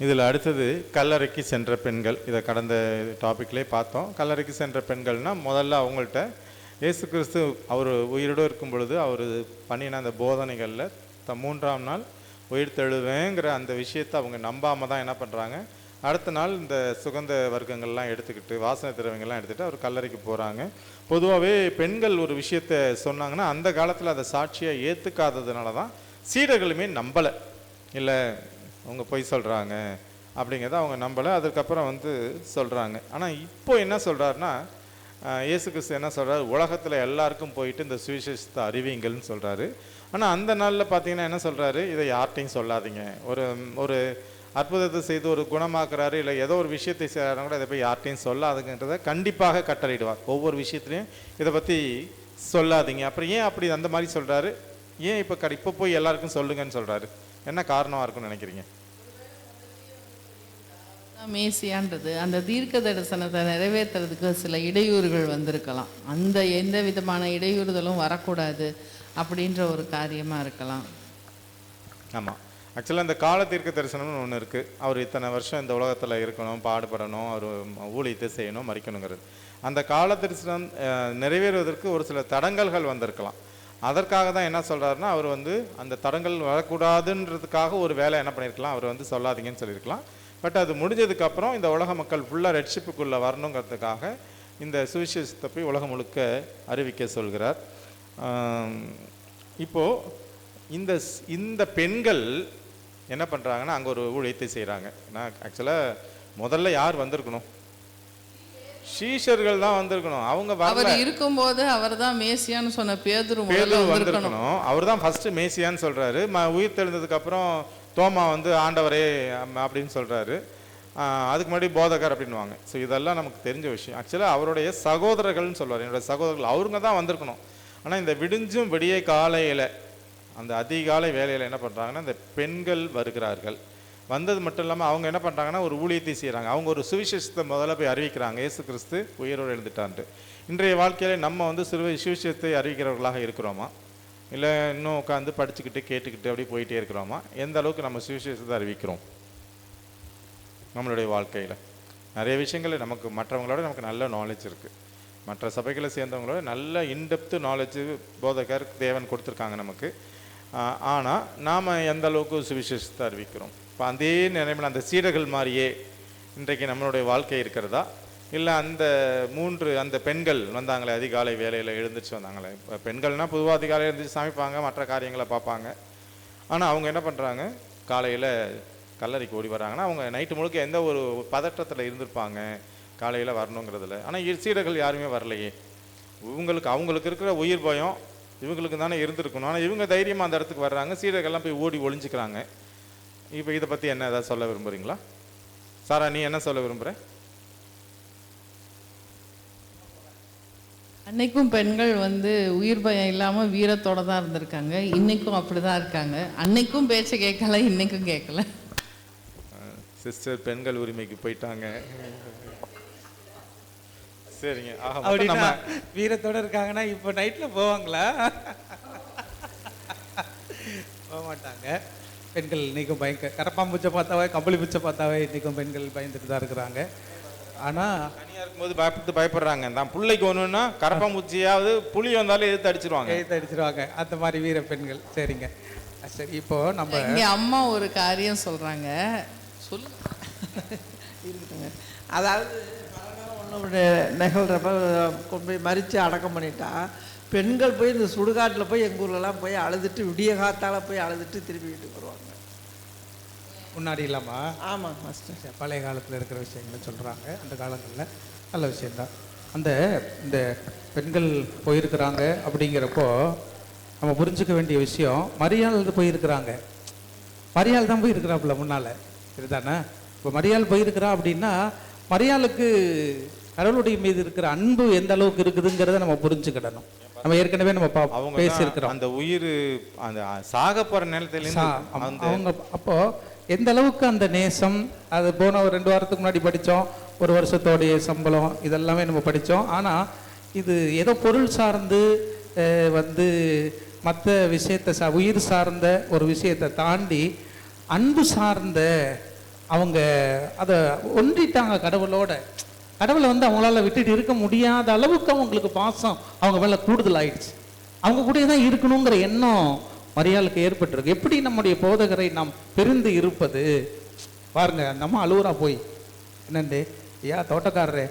இதில் அடுத்தது கல்லறைக்கு சென்ற பெண்கள். இதை கடந்த டாப்பிக்லேயே பார்த்தோம். கல்லறைக்கு சென்ற பெண்கள்னால் முதல்ல அவங்கள்ட்ட இயேசு கிறிஸ்து அவர் உயிரோடு இருக்கும் பொழுது அவர் பண்ணின அந்த போதனைகளில் 3ஆம் நாள் உயிர் தெழுவேங்கிற அந்த விஷயத்தை அவங்க நம்பாமல் தான் என்ன பண்ணுறாங்க, அடுத்த நாள் இந்த சுகந்த வர்க்கங்கள்லாம் எடுத்துக்கிட்டு வாசனை திரவியங்கள்லாம் எடுத்துகிட்டு அவர் கல்லறைக்கு போகிறாங்க. பொதுவாகவே பெண்கள் ஒரு விஷயத்தை சொன்னாங்கன்னா அந்த காலத்தில் அதை சாட்சியாக ஏற்றுக்காததுனால தான் சீடர்களுமே நம்பலை. இல்லை அவங்க பொய் சொல்கிறாங்க அப்படிங்கிறத அவங்க நம்பலை. அதுக்கப்புறம் சொல்கிறாங்க. ஆனால் இப்போ என்ன சொல்கிறாருன்னா, இயேசு கிறிஸ்து என்ன சொல்கிறார், உலகத்தில் எல்லாருக்கும் போயிட்டு இந்த சுவிசேஷத்தை அறிவிங்கள்னு சொல்கிறாரு. ஆனால் அந்த நாளில் பார்த்தீங்கன்னா என்ன சொல்கிறாரு, இதை யார்கிட்டையும் சொல்லாதீங்க. ஒரு அற்புதத்தை செய்து ஒரு குணமாக்குறாரு, இல்லை ஏதோ ஒரு விஷயத்தை செய்கிறாரு கூட இதை போய் யார்கிட்டையும் சொல்லாதுங்கன்றதை கண்டிப்பாக கட்டளையிடுவார். ஒவ்வொரு விஷயத்துலையும் இதை பற்றி சொல்லாதீங்க. அப்புறம் ஏன் அப்படி அந்த மாதிரி சொல்கிறாரு? ஏன் இப்போ போய் எல்லாருக்கும் சொல்லுங்கன்னு சொல்கிறாரு? என்ன காரணமாக இருக்குன்னு நினைக்கிறீங்க? மேசியான்றது அந்த தீர்க்க தரிசனத்தை நிறைவேற்றுறதுக்கு சில இடையூறுகள் வந்திருக்கலாம். அந்த எந்த விதமான இடையூறுதலும் வரக்கூடாது அப்படின்ற ஒரு காரியமாக இருக்கலாம். ஆமாம், ஆக்சுவலாக இந்த கால தீர்க்க தரிசனம்னு ஒன்று இருக்குது. அவர் இத்தனை வருஷம் இந்த உலகத்தில் இருக்கணும், பாடுபடணும், அவர் ஊழியத்தை செய்யணும், மறிக்கணுங்கிறது. அந்த கால தரிசனம் நிறைவேறுவதற்கு ஒரு சில தடங்கல்கள் வந்திருக்கலாம். அதற்காக தான் என்ன சொல்கிறாருன்னா, அவர் அந்த தடங்கள் வரக்கூடாதுன்றதுக்காக ஒரு வேலை என்ன பண்ணியிருக்கலாம், அவர் சொல்லாதீங்கன்னு சொல்லியிருக்கலாம். பட் அது முடிஞ்சதுக்கப்புறம் இந்த உலக மக்கள் ஃபுல்லாக ரெட்ஷிப்புக்குள்ளே வரணுங்கிறதுக்காக இந்த சுவிசேஷத்தை போய் உலகம் முழுக்க அறிவிக்க சொல்கிறார். இப்போது இந்த பெண்கள் என்ன பண்ணுறாங்கன்னா, அங்கே ஒரு ஊழியத்தை செய்கிறாங்க. நான் ஆக்சுவலாக முதல்ல யார் வந்திருக்கணும்? சீஷர்கள் தான் வந்திருக்கணும். அவங்க இருக்கும்போது அவர் தான் மேசியான்னு சொன்ன பேதுரு வந்திருக்கணும். அவர் தான் ஃபர்ஸ்ட் மேசியான்னு சொல்றாரு. உயிர் தெழுந்ததுக்கு அப்புறம் தோமா ஆண்டவரே அப்படின்னு சொல்றாரு. அதுக்கு முன்னாடி போதகர் அப்படின்வாங்க. ஸோ இதெல்லாம் நமக்கு தெரிஞ்ச விஷயம். ஆக்சுவலாக அவருடைய சகோதரர்கள்னு சொல்வார். என்னுடைய சகோதரர்கள் அவங்க தான் வந்திருக்கணும். ஆனால் இந்த விடிஞ்சும் விடிய காலையில் அந்த அதிகாலை வேலையில் என்ன பண்ணுறாங்கன்னா, இந்த பெண்கள் வருகிறார்கள். வந்தது மட்டும் இல்லாமல் அவங்க என்ன பண்ணுறாங்கன்னா, ஒரு ஊழியத்தை செய்கிறாங்க. அவங்க ஒரு சுவிசேஷத்தை முதல்ல போய் அறிவிக்கிறாங்க, இயேசு கிறிஸ்து உயிரோடு எழுந்துட்டான்ட்டு. இன்றைய வாழ்க்கையில் நம்ம சுவிசேஷத்தை அறிவிக்கிறவர்களாக இருக்கிறோமா, இல்லை இன்னும் உட்காந்து படிச்சுக்கிட்டு கேட்டுக்கிட்டு அப்படி போயிட்டே இருக்கிறோமா? எந்த அளவுக்கு நம்ம சுவிசேஷத்தை அறிவிக்கிறோம்? நம்மளுடைய வாழ்க்கையில் நிறைய விஷயங்கள் நமக்கு மற்றவங்களோட நமக்கு நல்ல நாலேஜ் இருக்குது. மற்ற சபைகளை சேர்ந்தவங்களோட நல்ல இன்டெப்த்து நாலேஜு போதகர் தேவன் கொடுத்துருக்காங்க நமக்கு. ஆனால் நாம் எந்த அளவுக்கு சுவிசேஷத்தை அறிவிக்கிறோம்? இப்போ அதே நிலைமையில் அந்த சீடர்கள் மாதிரியே இன்றைக்கு நம்மளுடைய வாழ்க்கை இருக்கிறதா, இல்லை அந்த பெண்கள் வந்தாங்களே அதிகாலை வேலையில் எழுந்திரிச்சு வந்தாங்களே. இப்போ பெண்கள்னால் பொதுவாக அதிகாலையில் எழுந்திரிச்சு சமைப்பாங்க, மற்ற காரியங்களை பார்ப்பாங்க. ஆனால் அவங்க என்ன பண்ணுறாங்க, காலையில் கல்லறைக்கு ஓடி வர்றாங்கன்னா அவங்க நைட்டு முழுக்க எந்த ஒரு பதற்றத்தில் இருந்திருப்பாங்க காலையில் வரணுங்கிறதுல. ஆனால் சீடர்கள் யாருமே வரலையே. அவங்களுக்கு இருக்கிற உயிர் பயம் இவங்களுக்கு தானே இருந்திருக்கணும். ஆனால் இவங்க தைரியமாக அந்த இடத்துக்கு வர்றாங்க, சீடர்கள்லாம் போய் ஓடி ஒளிஞ்சிக்கிறாங்க. இப்போ இதை பற்றி என்ன ஏதாவது சொல்ல விரும்புகிறீங்களா? சாரா, நீ என்ன சொல்ல விரும்புகிற? அன்னைக்கும் பெண்கள் உயிர் பயம் இல்லாமல் வீரத்தோடு தான் இருந்திருக்காங்க. இன்னைக்கும் அப்படி தான் இருக்காங்க. அன்னைக்கும் பேச்சை கேட்கல, இன்னைக்கும் கேட்கல. சிஸ்டர் பெண்கள் உரிமைக்கு போயிட்டாங்க. சரிங்க. அப்படின்னா வீரத்தோடு இருக்காங்கன்னா இப்போ நைட்டில் போவாங்களா? போக மாட்டாங்க. பெண்கள் இன்றைக்கும் கரப்பாம்பூச்சை பார்த்தாவே, கம்பளி பூச்சை பார்த்தாவே இன்றைக்கும் பெண்கள் பயந்துட்டு தான் இருக்கிறாங்க. ஆனால் தனியாக இருக்கும்போது பயப்படுறாங்க. தான் பிள்ளைக்கு ஒன்றுன்னா கரப்பாம்பூச்சியாவது புளி வந்தாலும் எதிர்த்து அடிச்சிருவாங்க. அந்த மாதிரி வீர பெண்கள். சரிங்க, சரி. இப்போ நம்ம இங்கே அம்மா ஒரு காரியம் சொல்கிறாங்க, சொல்லு. இருக்குதுங்க. அதாவது ஒன்று நிகழ்கிறப்ப கொண்டு போய் மறித்து அடக்கம் பண்ணிட்டா, பெண்கள் போய் இந்த சுடுகாட்டில் போய் எங்கள் ஊர்லலாம் போய் அழுதுட்டு விடிய காத்தால் போய் அழுதுட்டு திருப்பி வீட்டுக்கு வருவாங்க. முன்னாடி இல்லாமா? ஆமாம் மாஸ்டர். பழைய காலத்தில் இருக்கிற விஷயங்களை சொல்கிறாங்க. அந்த காலங்களில் நல்ல விஷயந்தான். இந்த பெண்கள் போயிருக்கிறாங்க அப்படிங்கிறப்போ நம்ம புரிஞ்சுக்க வேண்டிய விஷயம், மரியாள் போயிருக்கிறாங்க. மரியாள் தான் போயிருக்கிறாப்புல முன்னால், இதுதானே? இப்போ மரியாள் போயிருக்கிறா அப்படின்னா மரியாளுக்கு கடவுளுடைய மீது இருக்கிற அன்பு எந்த அளவுக்கு இருக்குதுங்கிறத நம்ம புரிஞ்சுக்கிடணும். நம்ம ஏற்கனவே நம்ம அவங்க பேசியிருக்கிறோம். அந்த உயிர் அந்த சாக போற நேரத்துல அவங்க அப்போ எந்த அளவுக்கு அந்த நேசம், அது போன ஒரு 2 வாரத்துக்கு முன்னாடி படித்தோம், 1 வருஷத்தோடைய சம்பளம் இதெல்லாமே நம்ம படித்தோம். ஆனால் இது ஏதோ பொருள் சார்ந்து வந்து மற்ற விஷயத்தை உயிர் சார்ந்த ஒரு விஷயத்தை தாண்டி அன்பு சார்ந்த அவங்க அதை ஒன்றிட்டாங்க கடவுளோட. கடவுளை வந்து அவங்களால விட்டுட்டு இருக்க முடியாத அளவுக்கு அவங்களுக்கு பாசம் அவங்க மேலே கூடுதல் ஆயிடுச்சு. அவங்க கூட தான் இருக்கணுங்கிற எண்ணம் மரியாளுக்கு ஏற்பட்டிருக்கு. எப்படி நம்முடைய போதகரை நாம் பிரிந்து இருப்பது பாருங்க. நம்ம அழுவுறா போய், என்னண்டு ஐயா தோட்டக்காரரே,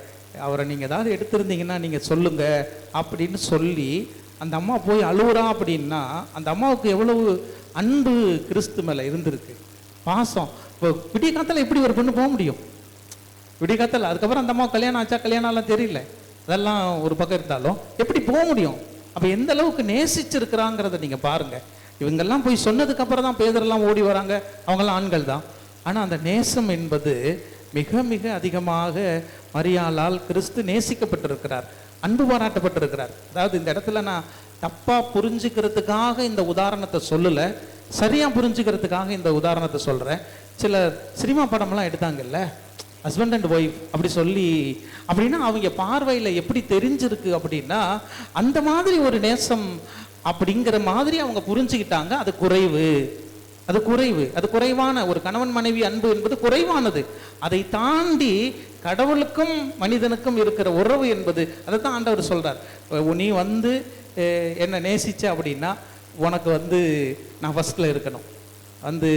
அவரை நீங்கள் ஏதாவது எடுத்திருந்தீங்கன்னா நீங்கள் சொல்லுங்க அப்படின்னு சொல்லி அந்த அம்மா போய் அழுவுறா அப்படின்னா அந்த அம்மாவுக்கு எவ்வளவு அன்பு கிறிஸ்து மேலே இருந்திருக்கு, பாசம். இப்போ விடிய காலத்தில் எப்படி ஒரு பொண்ணு போக முடியும்? விடிய காலத்தில் அதுக்கப்புறம் அந்த அம்மா கல்யாணம் ஆச்சா கல்யாணம்லாம் தெரியல, அதெல்லாம் ஒரு பக்கம் இருந்தாலும் எப்படி போக முடியும்? அப்போ எந்த அளவுக்கு நேசிச்சிருக்கிறாங்கிறத நீங்கள் பாருங்கள். இவங்கெல்லாம் போய் சொன்னதுக்கு அப்புறம் தான் பேதரெல்லாம் ஓடி வராங்க, அவங்கெல்லாம் ஆண்கள் தான். ஆனால் அந்த நேசம் என்பது மிக மிக அதிகமாக மரியாளால் கிறிஸ்து நேசிக்கப்பட்டிருக்கிறார், அன்பு பாராட்டப்பட்டிருக்கிறார். அதாவது இந்த இடத்துல நான் தப்பாக புரிஞ்சுக்கிறதுக்காக இந்த உதாரணத்தை சொல்லலை, சரியாக புரிஞ்சுக்கிறதுக்காக இந்த உதாரணத்தை சொல்கிறேன். சில சினிமா படம்லாம் எடுத்தாங்கல்ல, ஹஸ்பண்ட் அண்ட் ஒய்ஃப் அப்படி சொல்லி, அப்படின்னா அவங்க பார்வையில் எப்படி தெரிஞ்சிருக்கு அப்படின்னா அந்த மாதிரி ஒரு நேசம் அப்படிங்கிற மாதிரி அவங்க புரிஞ்சுக்கிட்டாங்க. அது குறைவு, அது குறைவு, அது குறைவான ஒரு கணவன் மனைவி அன்பு என்பது குறைவானது. அதை தாண்டி கடவுளுக்கும் மனிதனுக்கும் இருக்கிற உறவு என்பது, அதை தான் ஆண்டவர் சொல்றார். நீ வந்து என்னை நேசிச்ச அப்படின்னா உனக்கு வந்து நான் ஃபர்ஸ்ட்ல இருக்கணும், வந்து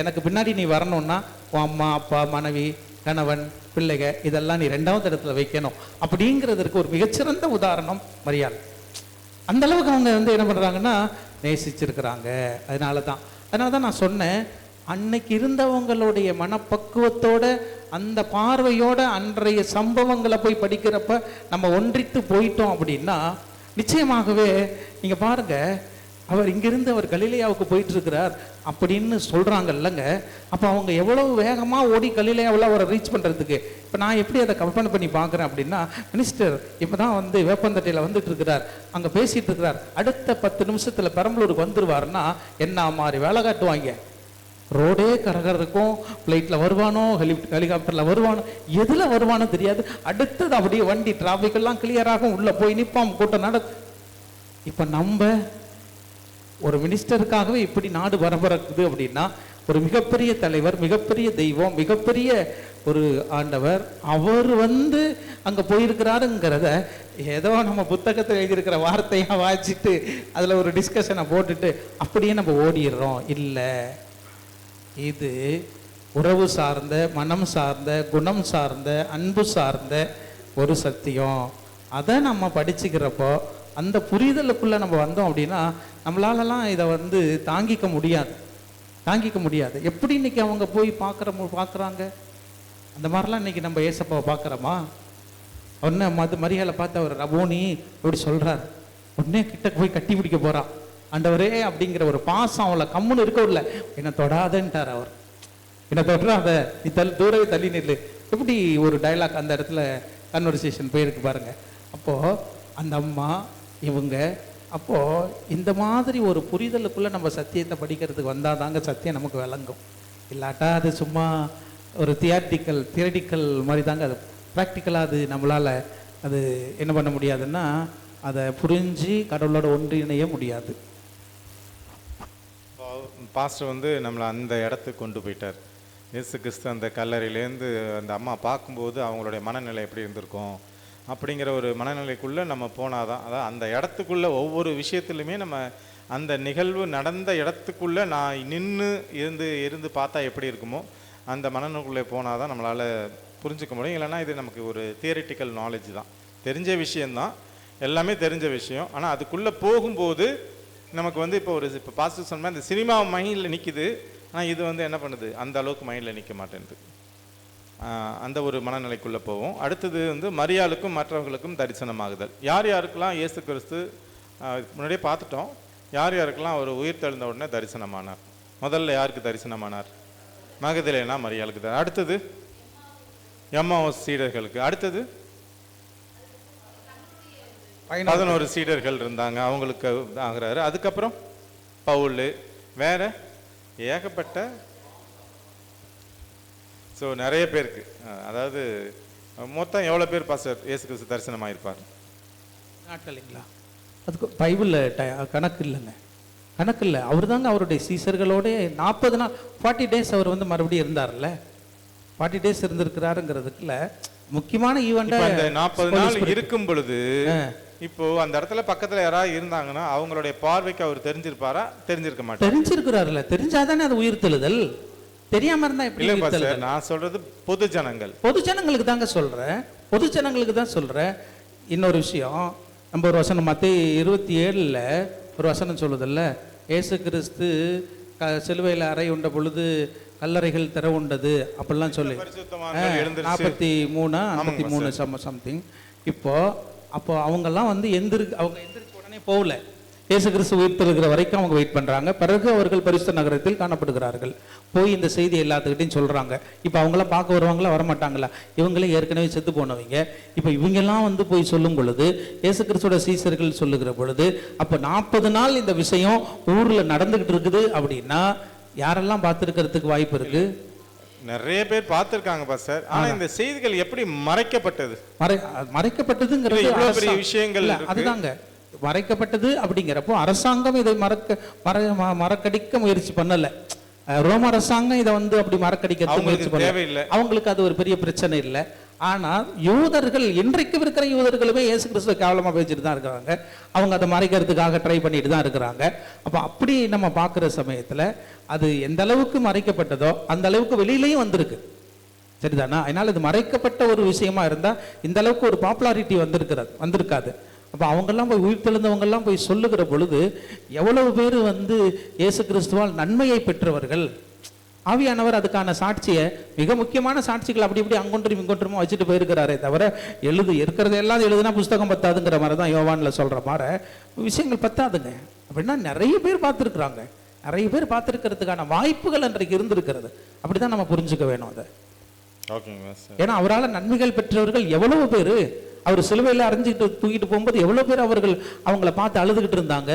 எனக்கு பின்னாடி நீ வரணும்னா உன் அம்மா அப்பா மனைவி கணவன் பிள்ளைக இதெல்லாம் நீ 2வது இடத்துல வைக்கணும் அப்படிங்கிறதுக்கு ஒரு மிகச்சிறந்த உதாரணம் மரியாள். அந்த அளவுக்கு அவங்க வந்து என்ன பண்ணுறாங்கன்னா நேசிச்சிருக்கிறாங்க. அதனால தான் நான் சொன்னேன், அன்னைக்கு இருந்தவங்களுடைய மனப்பக்குவத்தோட அந்த பார்வையோட அன்றைய சம்பவங்களை போய் படிக்கிறப்ப நம்ம ஒன்றித்து போயிட்டோம் அப்படின்னா நிச்சயமாகவே நீங்கள் பாருங்க, அவர் இங்கிருந்து அவர் கலிலேயாவுக்கு போயிட்டு இருக்கிறார் அப்படின்னு சொல்கிறாங்கல்லங்க. அப்போ அவங்க எவ்வளவு வேகமாக ஓடி கலிலேயாவில் அவரை ரீச் பண்ணுறதுக்கு. இப்போ நான் எப்படி அதை கற்பனை பண்ணி பார்க்குறேன் அப்படின்னா, மினிஸ்டர் இப்போ தான் வந்து வேப்பந்தட்டையில் வந்துட்டு இருக்கிறார், அங்கே பேசிகிட்டு இருக்கிறார், அடுத்த 10 நிமிஷத்தில் பெரம்பலூருக்கு வந்துடுவார்னா என்ன மாதிரி வேலை காட்டுவாங்க. ரோடே கரகரக்கும், ஃப்ளைட்டில் வருவானோ ஹெலிகாப்டரில் வருவானோ எதில் வருவானோ தெரியாது. அடுத்தது அப்படியே வண்டி டிராஃபிக்கெல்லாம் கிளியராகும், உள்ளே போய் நிற்பான், கூட்டம் இப்போ நம்ம ஒரு மினிஸ்டருக்காகவே இப்படி நாடு பரபரக்குது அப்படின்னா ஒரு மிகப்பெரிய தலைவர், மிகப்பெரிய தெய்வம், மிகப்பெரிய ஒரு ஆண்டவர் அவர் வந்து அங்கே போயிருக்கிறாருங்கிறத ஏதோ நம்ம புத்தகத்தில் எழுதியிருக்கிற வார்த்தையாக வாசிச்சுட்டு அதில் ஒரு டிஸ்கஷனை போட்டுட்டு அப்படியே நம்ம ஓடிடுறோம். இல்லை, இது உறவு சார்ந்த, மனம் சார்ந்த, குணம் சார்ந்த, அன்பு சார்ந்த ஒரு சத்தியம். அதை நம்ம படிச்சுக்கிறப்போ அந்த புரிதலுக்குள்ளே நம்ம வந்தோம் அப்படின்னா நம்மளாலலாம் இதை வந்து தாங்கிக்க முடியாது. எப்படி இன்னைக்கு அவங்க போய் பார்க்குறாங்க அந்த மாதிரிலாம் இன்னைக்கு நம்ம ஏசப்பாவை பார்க்குறோமா? உடனே மரியாதை பார்த்து அவர் ரபோனி அப்படி சொல்கிறார், உடனே கிட்ட போய் கட்டி பிடிக்க போகிறான். ஆண்டவரே அப்படிங்கிற ஒரு பாசம் அவளை கம்முன்னு இருக்க விடல. என்னை தொடாதன்ட்டார் அவர், என்னை தொடாத, நீ தூரவே தள்ளி நில்லு. எப்படி ஒரு டைலாக் அந்த இடத்துல கன்வர்சேஷன் போயிருக்கு பாருங்க. அப்போது அந்த அம்மா இவங்க அப்போது இந்த மாதிரி ஒரு புரிதலுக்குள்ளே நம்ம சத்தியத்தை படிக்கிறதுக்கு வந்தால் தாங்க சத்தியம் நமக்கு விளங்கும். இல்லாட்டா அது சும்மா ஒரு தியரிட்டிக்கல் மாதிரி தாங்க, அது ப்ராக்டிக்கலாக அது நம்மளால் அது என்ன பண்ண முடியாதுன்னா அதை புரிஞ்சு கடவுளோட ஒன்றிணைய முடியாது. பாஸ்டர் வந்து நம்மளை அந்த இடத்துக்கு கொண்டு போயிட்டார். இயேசு கிறிஸ்து அந்த கல்லறையிலேருந்து அந்த அம்மா பார்க்கும்போது அவங்களுடைய மனநிலை எப்படி இருந்திருக்கும் அப்படிங்கிற ஒரு மனநிலைக்குள்ளே நம்ம போனாதான், அதாவது அந்த இடத்துக்குள்ளே ஒவ்வொரு விஷயத்துலையுமே நம்ம அந்த நிகழ்வு நடந்த இடத்துக்குள்ளே நான் நின்று இருந்து பார்த்தா எப்படி இருக்குமோ அந்த மனநிலைக்குள்ளே போனால் தான் நம்மளால் புரிஞ்சுக்க முடியும். இல்லைன்னா இது நமக்கு ஒரு தியரிட்டிக்கல் நாலேஜ் தான், தெரிஞ்ச விஷயந்தான், எல்லாமே தெரிஞ்ச விஷயம். ஆனால் அதுக்குள்ளே போகும்போது நமக்கு வந்து இப்போ பாசிட்டிவ் சொன்ன இந்த சினிமா மைண்டில் நிற்கிது, ஆனால் இது வந்து என்ன பண்ணுது, அந்த அளவுக்கு மைண்டில் நிற்க மாட்டேங்குது. அந்த ஒரு மனநிலைக்குள்ளே போவோம். அடுத்தது வந்து மரியாளுக்கும் மற்றவர்களுக்கும் தரிசனமாகுதல். யார் யாருக்கெல்லாம் இயேசு கிறிஸ்து முன்னாடியே பார்த்துட்டோம், யார் யாருக்கெல்லாம் அவர் உயிர் தெழுந்த உடனே தரிசனமானார். முதல்ல யாருக்கு தரிசனமானார்? மகதலேனா மரியாளுக்கு. அடுத்தது எம்மாவோஸ் சீடர்களுக்கு. அடுத்தது 11 சீடர்கள் இருந்தாங்க, அவங்களுக்கு ஆகிறாரு. அதுக்கப்புறம் பவுல், வேற ஏகப்பட்ட, ஸோ நிறைய பேருக்கு. அதாவது மொத்தம் எவ்வளோ பேர் பாஸ்டர் இயேசு கிறிஸ்து தரிசனமாயிருப்பார்? நாட்கள் அதுக்கு பைபிளில் கணக்கு இல்லைங்க, கணக்கு இல்லை. அவர் தாங்க அவருடைய சீசர்களோட 40 நாள் 40 days அவர் வந்து மறுபடியும் இருந்தார்ல. 40 days இருந்திருக்கிறாருங்கிறதுக்குல முக்கியமான ஈவெண்ட். அந்த 40 நாள் இருக்கும் பொழுது இப்போ அந்த இடத்துல பக்கத்துல யாராவது இருந்தாங்கன்னா அவங்களுடைய பார்வைக்கு அவர் தெரிஞ்சிருப்பாரா? தெரிஞ்சிருக்க மாட்டார். தெரிஞ்சிருக்கிறாருல்ல, தெரிஞ்சாதானே அது உயிர்த்தெழுதல். தெரியாம இருந்தா எப்படி? நான் சொல்றது பொது ஜனங்கள், பொது ஜனங்களுக்கு தாங்க சொல்றேன், பொது ஜனங்களுக்கு தான் சொல்றேன். இன்னொரு விஷயம், நம்ம ஒரு வசனம் மத்தேயு 27ல் ஒரு வசனம் சொல்லுதில்ல, இயேசு கிறிஸ்து சிலுவையில் அறை உண்ட பொழுது கல்லறைகள் திற உண்டது அப்படிலாம் சொல்லி 43 சம்திங். அப்போ அவங்கெல்லாம் வந்து அவங்க எந்திரிச்ச உடனே போகல, இயேசு கிறிஸ்து உயிர்த்தெழுகிற வரைக்கும் அவங்க வெயிட் பண்ணுறாங்க. பிறகு அவர்கள் பரிசுத்த நகரத்தில் காணப்படுகிறார்கள். போய் இந்த செய்தி எல்லாத்துக்கிட்டையும் சொல்கிறாங்க. இப்போ அவங்களாம் பார்க்க வருவாங்களா? வரமாட்டாங்களா? இவங்களே ஏற்கனவே செத்து போனவங்க. இப்போ இவங்கெல்லாம் வந்து போய் சொல்லும் பொழுது, இயேசு கிறிஸ்துவோட சீசர்கள் சொல்லுகிற பொழுது, அப்போ 40 நாள் இந்த விஷயம் ஊரில் நடந்துக்கிட்டு இருக்குது அப்படின்னா யாரெல்லாம் பார்த்துருக்கிறதுக்கு வாய்ப்பு இருக்கு? நிறைய பேர் பார்த்துருக்காங்க பாஸ்டர். ஆனா இந்த செய்திகள் எப்படி மறைக்கப்பட்டது? மறைக்கப்பட்டதுங்கிறது இவ்வளவு பெரிய விஷயங்கள் அதுதாங்க. மறைக்கப்பட்டது அப்படிங்கிறப்போ அரசாங்கம் இதை மறக்கடிக்க முயற்சி பண்ணல. ரோம அரசாங்கம் இதை வந்து அப்படி மறக்கடிக்க முயற்சி பண்ணல. அவங்களுக்கு அது ஒரு பெரிய பிரச்சனை இல்லை. ஆனால் யூதர்கள், இன்றைக்கு இருக்கிற யூதர்களுமே இயேசு கிறிஸ்துவை கேவலமா பேசிட்டு தான் இருக்கிறாங்க. அவங்க அதை மறைக்கிறதுக்காக ட்ரை பண்ணிட்டு தான் இருக்கிறாங்க. அப்போ அப்படி நம்ம பார்க்குற சமயத்தில் அது எந்த அளவுக்கு மறைக்கப்பட்டதோ அந்த அளவுக்கு வெளியிலையும் சரிதானா? அதனால இது மறைக்கப்பட்ட ஒரு விஷயமா இருந்தால் இந்த அளவுக்கு ஒரு பாப்புலாரிட்டி வந்திருக்காது. அப்போ அவங்கெல்லாம் போய் உயிர்த்தெழுந்தவங்கெல்லாம் போய் சொல்லுகிற பொழுது எவ்வளவு பேர் வந்து இயேசு கிறிஸ்துவால் நன்மையை பெற்றவர்கள். ஆவியானவர் அதுக்கான சாட்சியை, மிக முக்கியமான சாட்சிகள் அப்படி இப்படி அங்கொன்றும் இங்கொன்றுமோ வச்சுட்டு போயிருக்கிறாரே தவிர இருக்கிறதெல்லாம் எழுதுனா புஸ்தகம் பத்தாதுங்கிற மாதிரி தான் யோவானில் சொல்கிற மாதிரி விஷயங்கள் பத்தாதுங்க. அப்படின்னா நிறைய பேர் பார்த்துருக்குறாங்க, நிறைய பேர் பார்த்துருக்கிறதுக்கான வாய்ப்புகள் அன்றைக்கு இருந்திருக்கிறது. அப்படி தான் நம்ம புரிஞ்சுக்க வேணும் அதை. ஏன்னா அவரால் நன்மைகள் பெற்றவர்கள் எவ்வளவு பேர், அவர் சிலுவையில் அரைஞ்சிட்டு தூக்கிட்டு போகும்போது எவ்வளோ பேர் அவங்கள பார்த்து அழுதுகிட்டு இருந்தாங்க.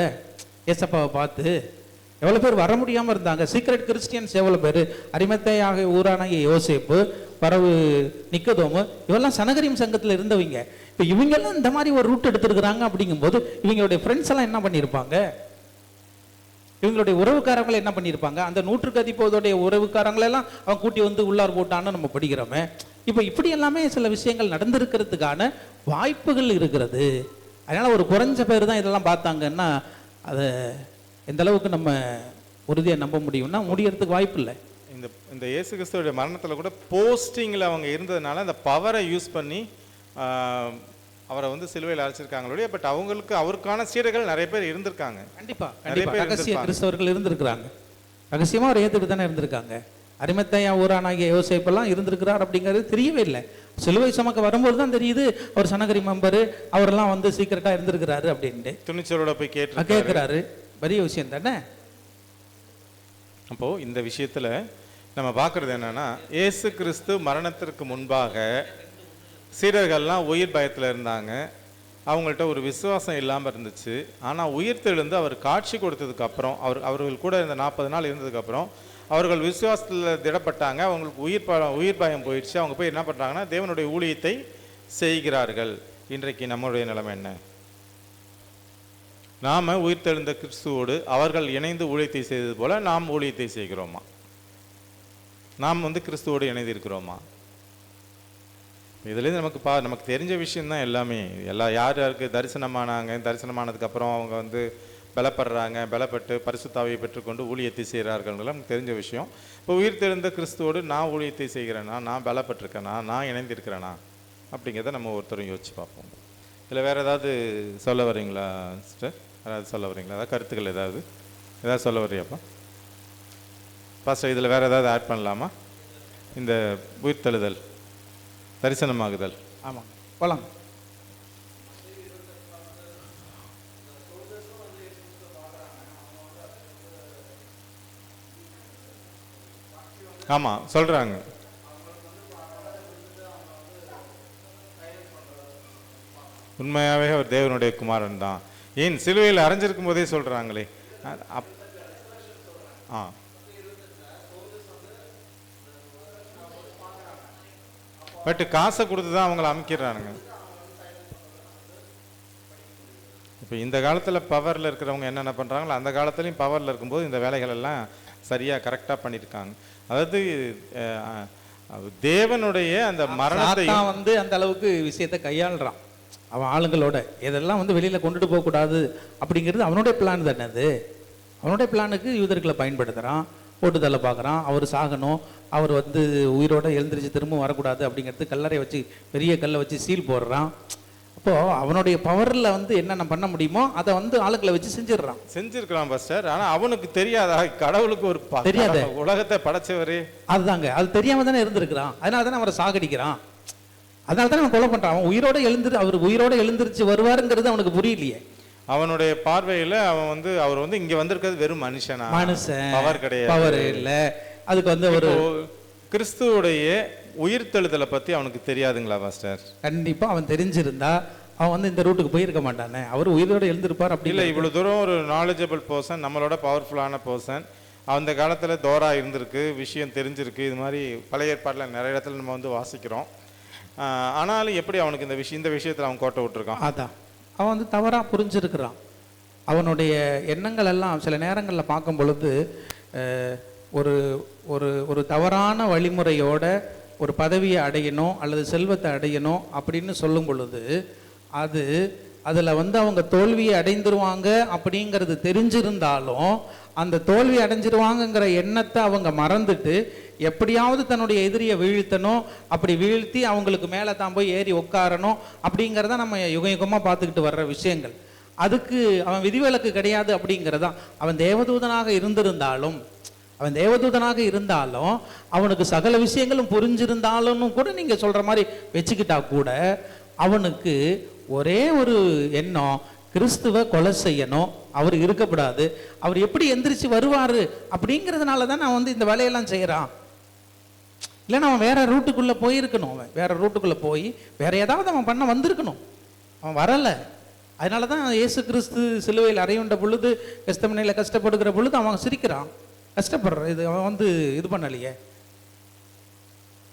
ஏசப்பாவை பார்த்து எவ்வளோ பேர் வர முடியாமல் இருந்தாங்க. சீக்ரெட் கிறிஸ்டியன்ஸ் எவ்வளோ பேர், அரிமத்தையாக ஊரானாகிய யோசேப்பு, பரவு நிக்கதோமு, இவெல்லாம் சனகரியம் சங்கத்தில் இருந்தவங்க. இப்போ இவங்கெல்லாம் இந்த மாதிரி ஒரு ரூட் எடுத்துருக்குறாங்க. அப்படிங்கும்போது இவங்களுடைய ஃப்ரெண்ட்ஸ் எல்லாம் என்ன பண்ணியிருப்பாங்க? இவங்களுடைய உறவுக்காரங்களை என்ன பண்ணியிருப்பாங்க? அந்த 100க்கு அதிபதியோடைய உறவுக்காரங்களெல்லாம் அவன் கூட்டி வந்து உள்ளார் போட்டான்னு நம்ம படிக்கிறோமே. இப்போ இப்படி எல்லாமே சில விஷயங்கள் நடந்திருக்கிறதுக்கான வாய்ப்புகள் இருக்கிறது. அதனால் ஒரு குறைஞ்ச பேர் தான் இதெல்லாம் பார்த்தாங்கன்னா அதை எந்த அளவுக்கு நம்ம உறுதியாக நம்ப முடியும்னா முடியறதுக்கு வாய்ப்பு இல்லை. இந்த இயேசு கிறிஸ்துவோட மரணத்தில் கூட போஸ்டிங்கில் அவங்க இருந்ததுனால அந்த பவரை யூஸ் பண்ணி அவரை வந்து சிலுவையில் அழைச்சிருக்காங்களோடைய. பட் அவங்களுக்கு அவருக்கான சீடர்கள் நிறைய பேர் இருந்திருக்காங்க. கண்டிப்பாக ரகசிய கிறிஸ்தவர்கள் இருந்திருக்கிறாங்க. ரகசியமாக அவர் ஏற்றுட்டு தானே இருந்திருக்காங்க. அரிமத்தையா ஊரானாகிய யோசேப்பெல்லாம் இருந்திருக்கிறார் அப்படிங்கிறது தெரியவே இல்லை. சிலுவை சுமக்க வரும்போது தான் தெரியுது அவர் சனகரி மெம்பரு, அவரெல்லாம் வந்து சீக்கிரட்டாக இருந்திருக்கிறாரு அப்படின்ட்டு. துணிச்சலோட போய் கேட்குறாரு. பெரிய விஷயம் தானே. அப்போ இந்த விஷயத்துல நம்ம பார்க்கறது என்னன்னா, இயேசு கிறிஸ்து மரணத்திற்கு முன்பாக சீடர்கள்லாம் உயிர் பயத்தில் இருந்தாங்க. அவங்கள்ட்ட ஒரு விசுவாசம் இல்லாமல் இருந்துச்சு. ஆனால் உயிர்த்தெழுந்து அவர் காட்சி கொடுத்ததுக்கு அப்புறம், அவர்கள் கூட இந்த 40 நாள் இருந்ததுக்கப்புறம் அவர்கள் விசுவாசத்தில் திடப்பட்டாங்க. அவங்களுக்கு உயிர் பயம் போயிடுச்சு. அவங்க போய் என்ன பண்ணுறாங்கன்னா தேவனுடைய ஊழியத்தை செய்கிறார்கள். இன்றைக்கு நம்மளுடைய நிலைமை என்ன? நாம் உயிர்த்தெழுந்த கிறிஸ்துவோடு அவர்கள் இணைந்து ஊழியத்தை செய்தது போல நாம் ஊழியத்தை செய்கிறோமா? நாம் வந்து கிறிஸ்துவோடு இணைந்து இருக்கிறோமா? இதுலேருந்து நமக்கு தெரிஞ்ச விஷயம்தான் எல்லாமே. யார் யாருக்கு தரிசனமானாங்க, தரிசனமானதுக்கப்புறம் அவங்க வந்து பலப்படுறாங்க, பலப்பட்டு பரிசுத்தாவியை பெற்றுக்கொண்டு ஊழியத்தை செய்கிறார்கள்லாம் நமக்கு தெரிஞ்ச விஷயம். இப்போ உயிர்த்தெழுந்த கிறிஸ்துவோடு நான் ஊழியத்தை செய்கிறேனா, நான் பலப்பட்டிருக்கேனா, நான் இணைந்திருக்கிறேனா அப்படிங்கிறத நம்ம ஒருத்தரும் யோசிச்சு பார்ப்போம். இல்லை வேறு ஏதாவது சொல்ல வரீங்களா சிஸ்டர்? ஏதாவது சொல்ல வரீங்களா? ஏதாவது கருத்துக்கள் ஏதாவது சொல்ல வர்றியாப்பா பாஸ்டர்? இதில் வேறு ஏதாவது ஆட் பண்ணலாமா? இந்த உயிர்த்தெழுதல், தரிசனமாகுதல். ஆமாம், போலாம். ஆமாம் சொல்கிறாங்க. உண்மையாகவே அவர் தேவனுடைய குமாரன் தான். ஏன் சிலுவையில் அரைஞ்சிருக்கும் போதே சொல்கிறாங்களே. பட் காசை கொடுத்து தான் அவங்கள அமுக்கிடுறானுங்க. இப்போ இந்த காலத்தில் பவரில் இருக்கிறவங்க என்னென்ன பண்ணுறாங்களோ அந்த காலத்துலேயும் பவரில் இருக்கும்போது இந்த வேலைகள் எல்லாம் சரியாக கரெக்டாக பண்ணியிருக்காங்க. அதாவது தேவனுடைய அந்த மரணத்தை வந்து அந்த அளவுக்கு விஷயத்தை கையாளுறான். அவன் ஆளுங்களோட இதெல்லாம் வந்து வெளியில் கொண்டுட்டு போகக்கூடாது அப்படிங்கிறது அவனுடைய பிளான் தானே. அது அவனுடைய பிளானுக்கு யூதர்களை பயன்படுத்துகிறான், போட்டுதலை பார்க்குறான். அவர் சாகணும், அவர் வந்து உயிரோட எழுந்திரிச்சு திரும்ப வரக்கூடாது அப்படிங்கிறது கல்லறை வச்சு பெரிய கல்லை வச்சு சீல் போடுறான். அப்போது அவனுடைய பவரில் வந்து என்னென்ன பண்ண முடியுமோ அதை வந்து ஆளுங்களை வச்சு செஞ்சிருக்கிறான் பாஸ்டர். ஆனால் அவனுக்கு தெரியாதா கடவுளுக்கு ஒரு தெரியாத உலகத்தை படைச்சவர்? அதுதாங்க, அது தெரியாம தானே இருந்திருக்கிறான். அதனால தானே அவரை சாகடிக்கிறான், அதனால தானே அவன் கொலை பண்ணுறான். அவன் அவர் உயிரோட எழுந்திரிச்சு வருவாருங்கிறது அவனுக்கு புரியலையே. அவனுடைய பார்வையில் அவன் வந்து அவர் வந்து இங்கே வந்திருக்கிறது வெறும் மனுஷன், பவர் கிடையாது, பவர் இல்லை. அதுக்கு வந்து ஒரு கிறிஸ்துவோடைய உயிர்த்தெழுதலை பற்றி அவனுக்கு தெரியாதுங்களா பாஸ்டர்? கண்டிப்பாக அவன் தெரிஞ்சிருந்தா அவன் வந்து இந்த ரூட்டுக்கு போயிருக்க மாட்டானே. அவர் உயிரோடு எழுந்திருப்பார். அப்படி இல்லை, இவ்வளோ தூரம் ஒரு நாலேஜபிள் பர்சன், நம்மளோட பவர்ஃபுல்லான பர்சன், அந்த காலத்தில் தோரா இருந்திருக்கு, விஷயம் தெரிஞ்சிருக்கு. இது மாதிரி பழைய ஏற்பாட்டில் நிறைய இடத்துல நம்ம வந்து வாசிக்கிறோம். ஆனாலும் எப்படி அவனுக்கு இந்த விஷயத்தில் அவன் கோட்டை விட்டுருக்கான்? அதான் அவன் வந்து தவறாக புரிஞ்சிருக்கிறான். அவனுடைய எண்ணங்கள் எல்லாம் சில நேரங்களில் பார்க்கும் பொழுது ஒரு ஒரு ஒரு தவறான வழிமுறையோட ஒரு பதவியை அடையணும் அல்லது செல்வத்தை அடையணும் அப்படின்னு சொல்லும் பொழுது அதில் வந்து அவங்க தோல்வியை அடைந்துருவாங்க அப்படிங்கிறது தெரிஞ்சிருந்தாலும் அந்த தோல்வி அடைஞ்சிருவாங்கங்கிற எண்ணத்தை அவங்க மறந்துட்டு எப்படியாவது தன்னுடைய எதிரியை வீழ்த்தணும், அப்படி வீழ்த்தி அவங்களுக்கு மேலே தான் போய் ஏறி உட்காரணும் அப்படிங்கிறத நம்ம யுகமாக பார்த்துக்கிட்டு வர்ற விஷயங்கள். அதுக்கு அவன் விதிவிலக்கு கிடையாது அப்படிங்கிறதான். அவன் தேவதூதனாக இருந்தாலும் அவனுக்கு சகல விஷயங்களும் புரிஞ்சிருந்தாலும் கூட நீங்கள் சொல்கிற மாதிரி வச்சுக்கிட்டா கூட அவனுக்கு ஒரே ஒரு எண்ணம், கிறிஸ்துவை கொலை செய்யணும், அவர் இருக்கப்படாது, அவர் எப்படி எந்திரிச்சு வருவார் அப்படிங்கிறதுனால தான் நான் வந்து இந்த வேலையெல்லாம் செய்கிறான். இல்லைன்னா அவன் வேற ரூட்டுக்குள்ளே போயிருக்கணும். அவன் வேற ரூட்டுக்குள்ளே போய் வேற ஏதாவது அவன் பண்ண வந்திருக்கணும். அவன் வரலை. அதனால தான் இயேசு கிறிஸ்து சிலுவையில் அறையுண்ட பொழுது, கெஸ்தமனையில் கஷ்டப்படுகிற பொழுது அவன் சிரிக்கிறான், கஷ்டப்படுற இது அவன் வந்து இது பண்ணலையே.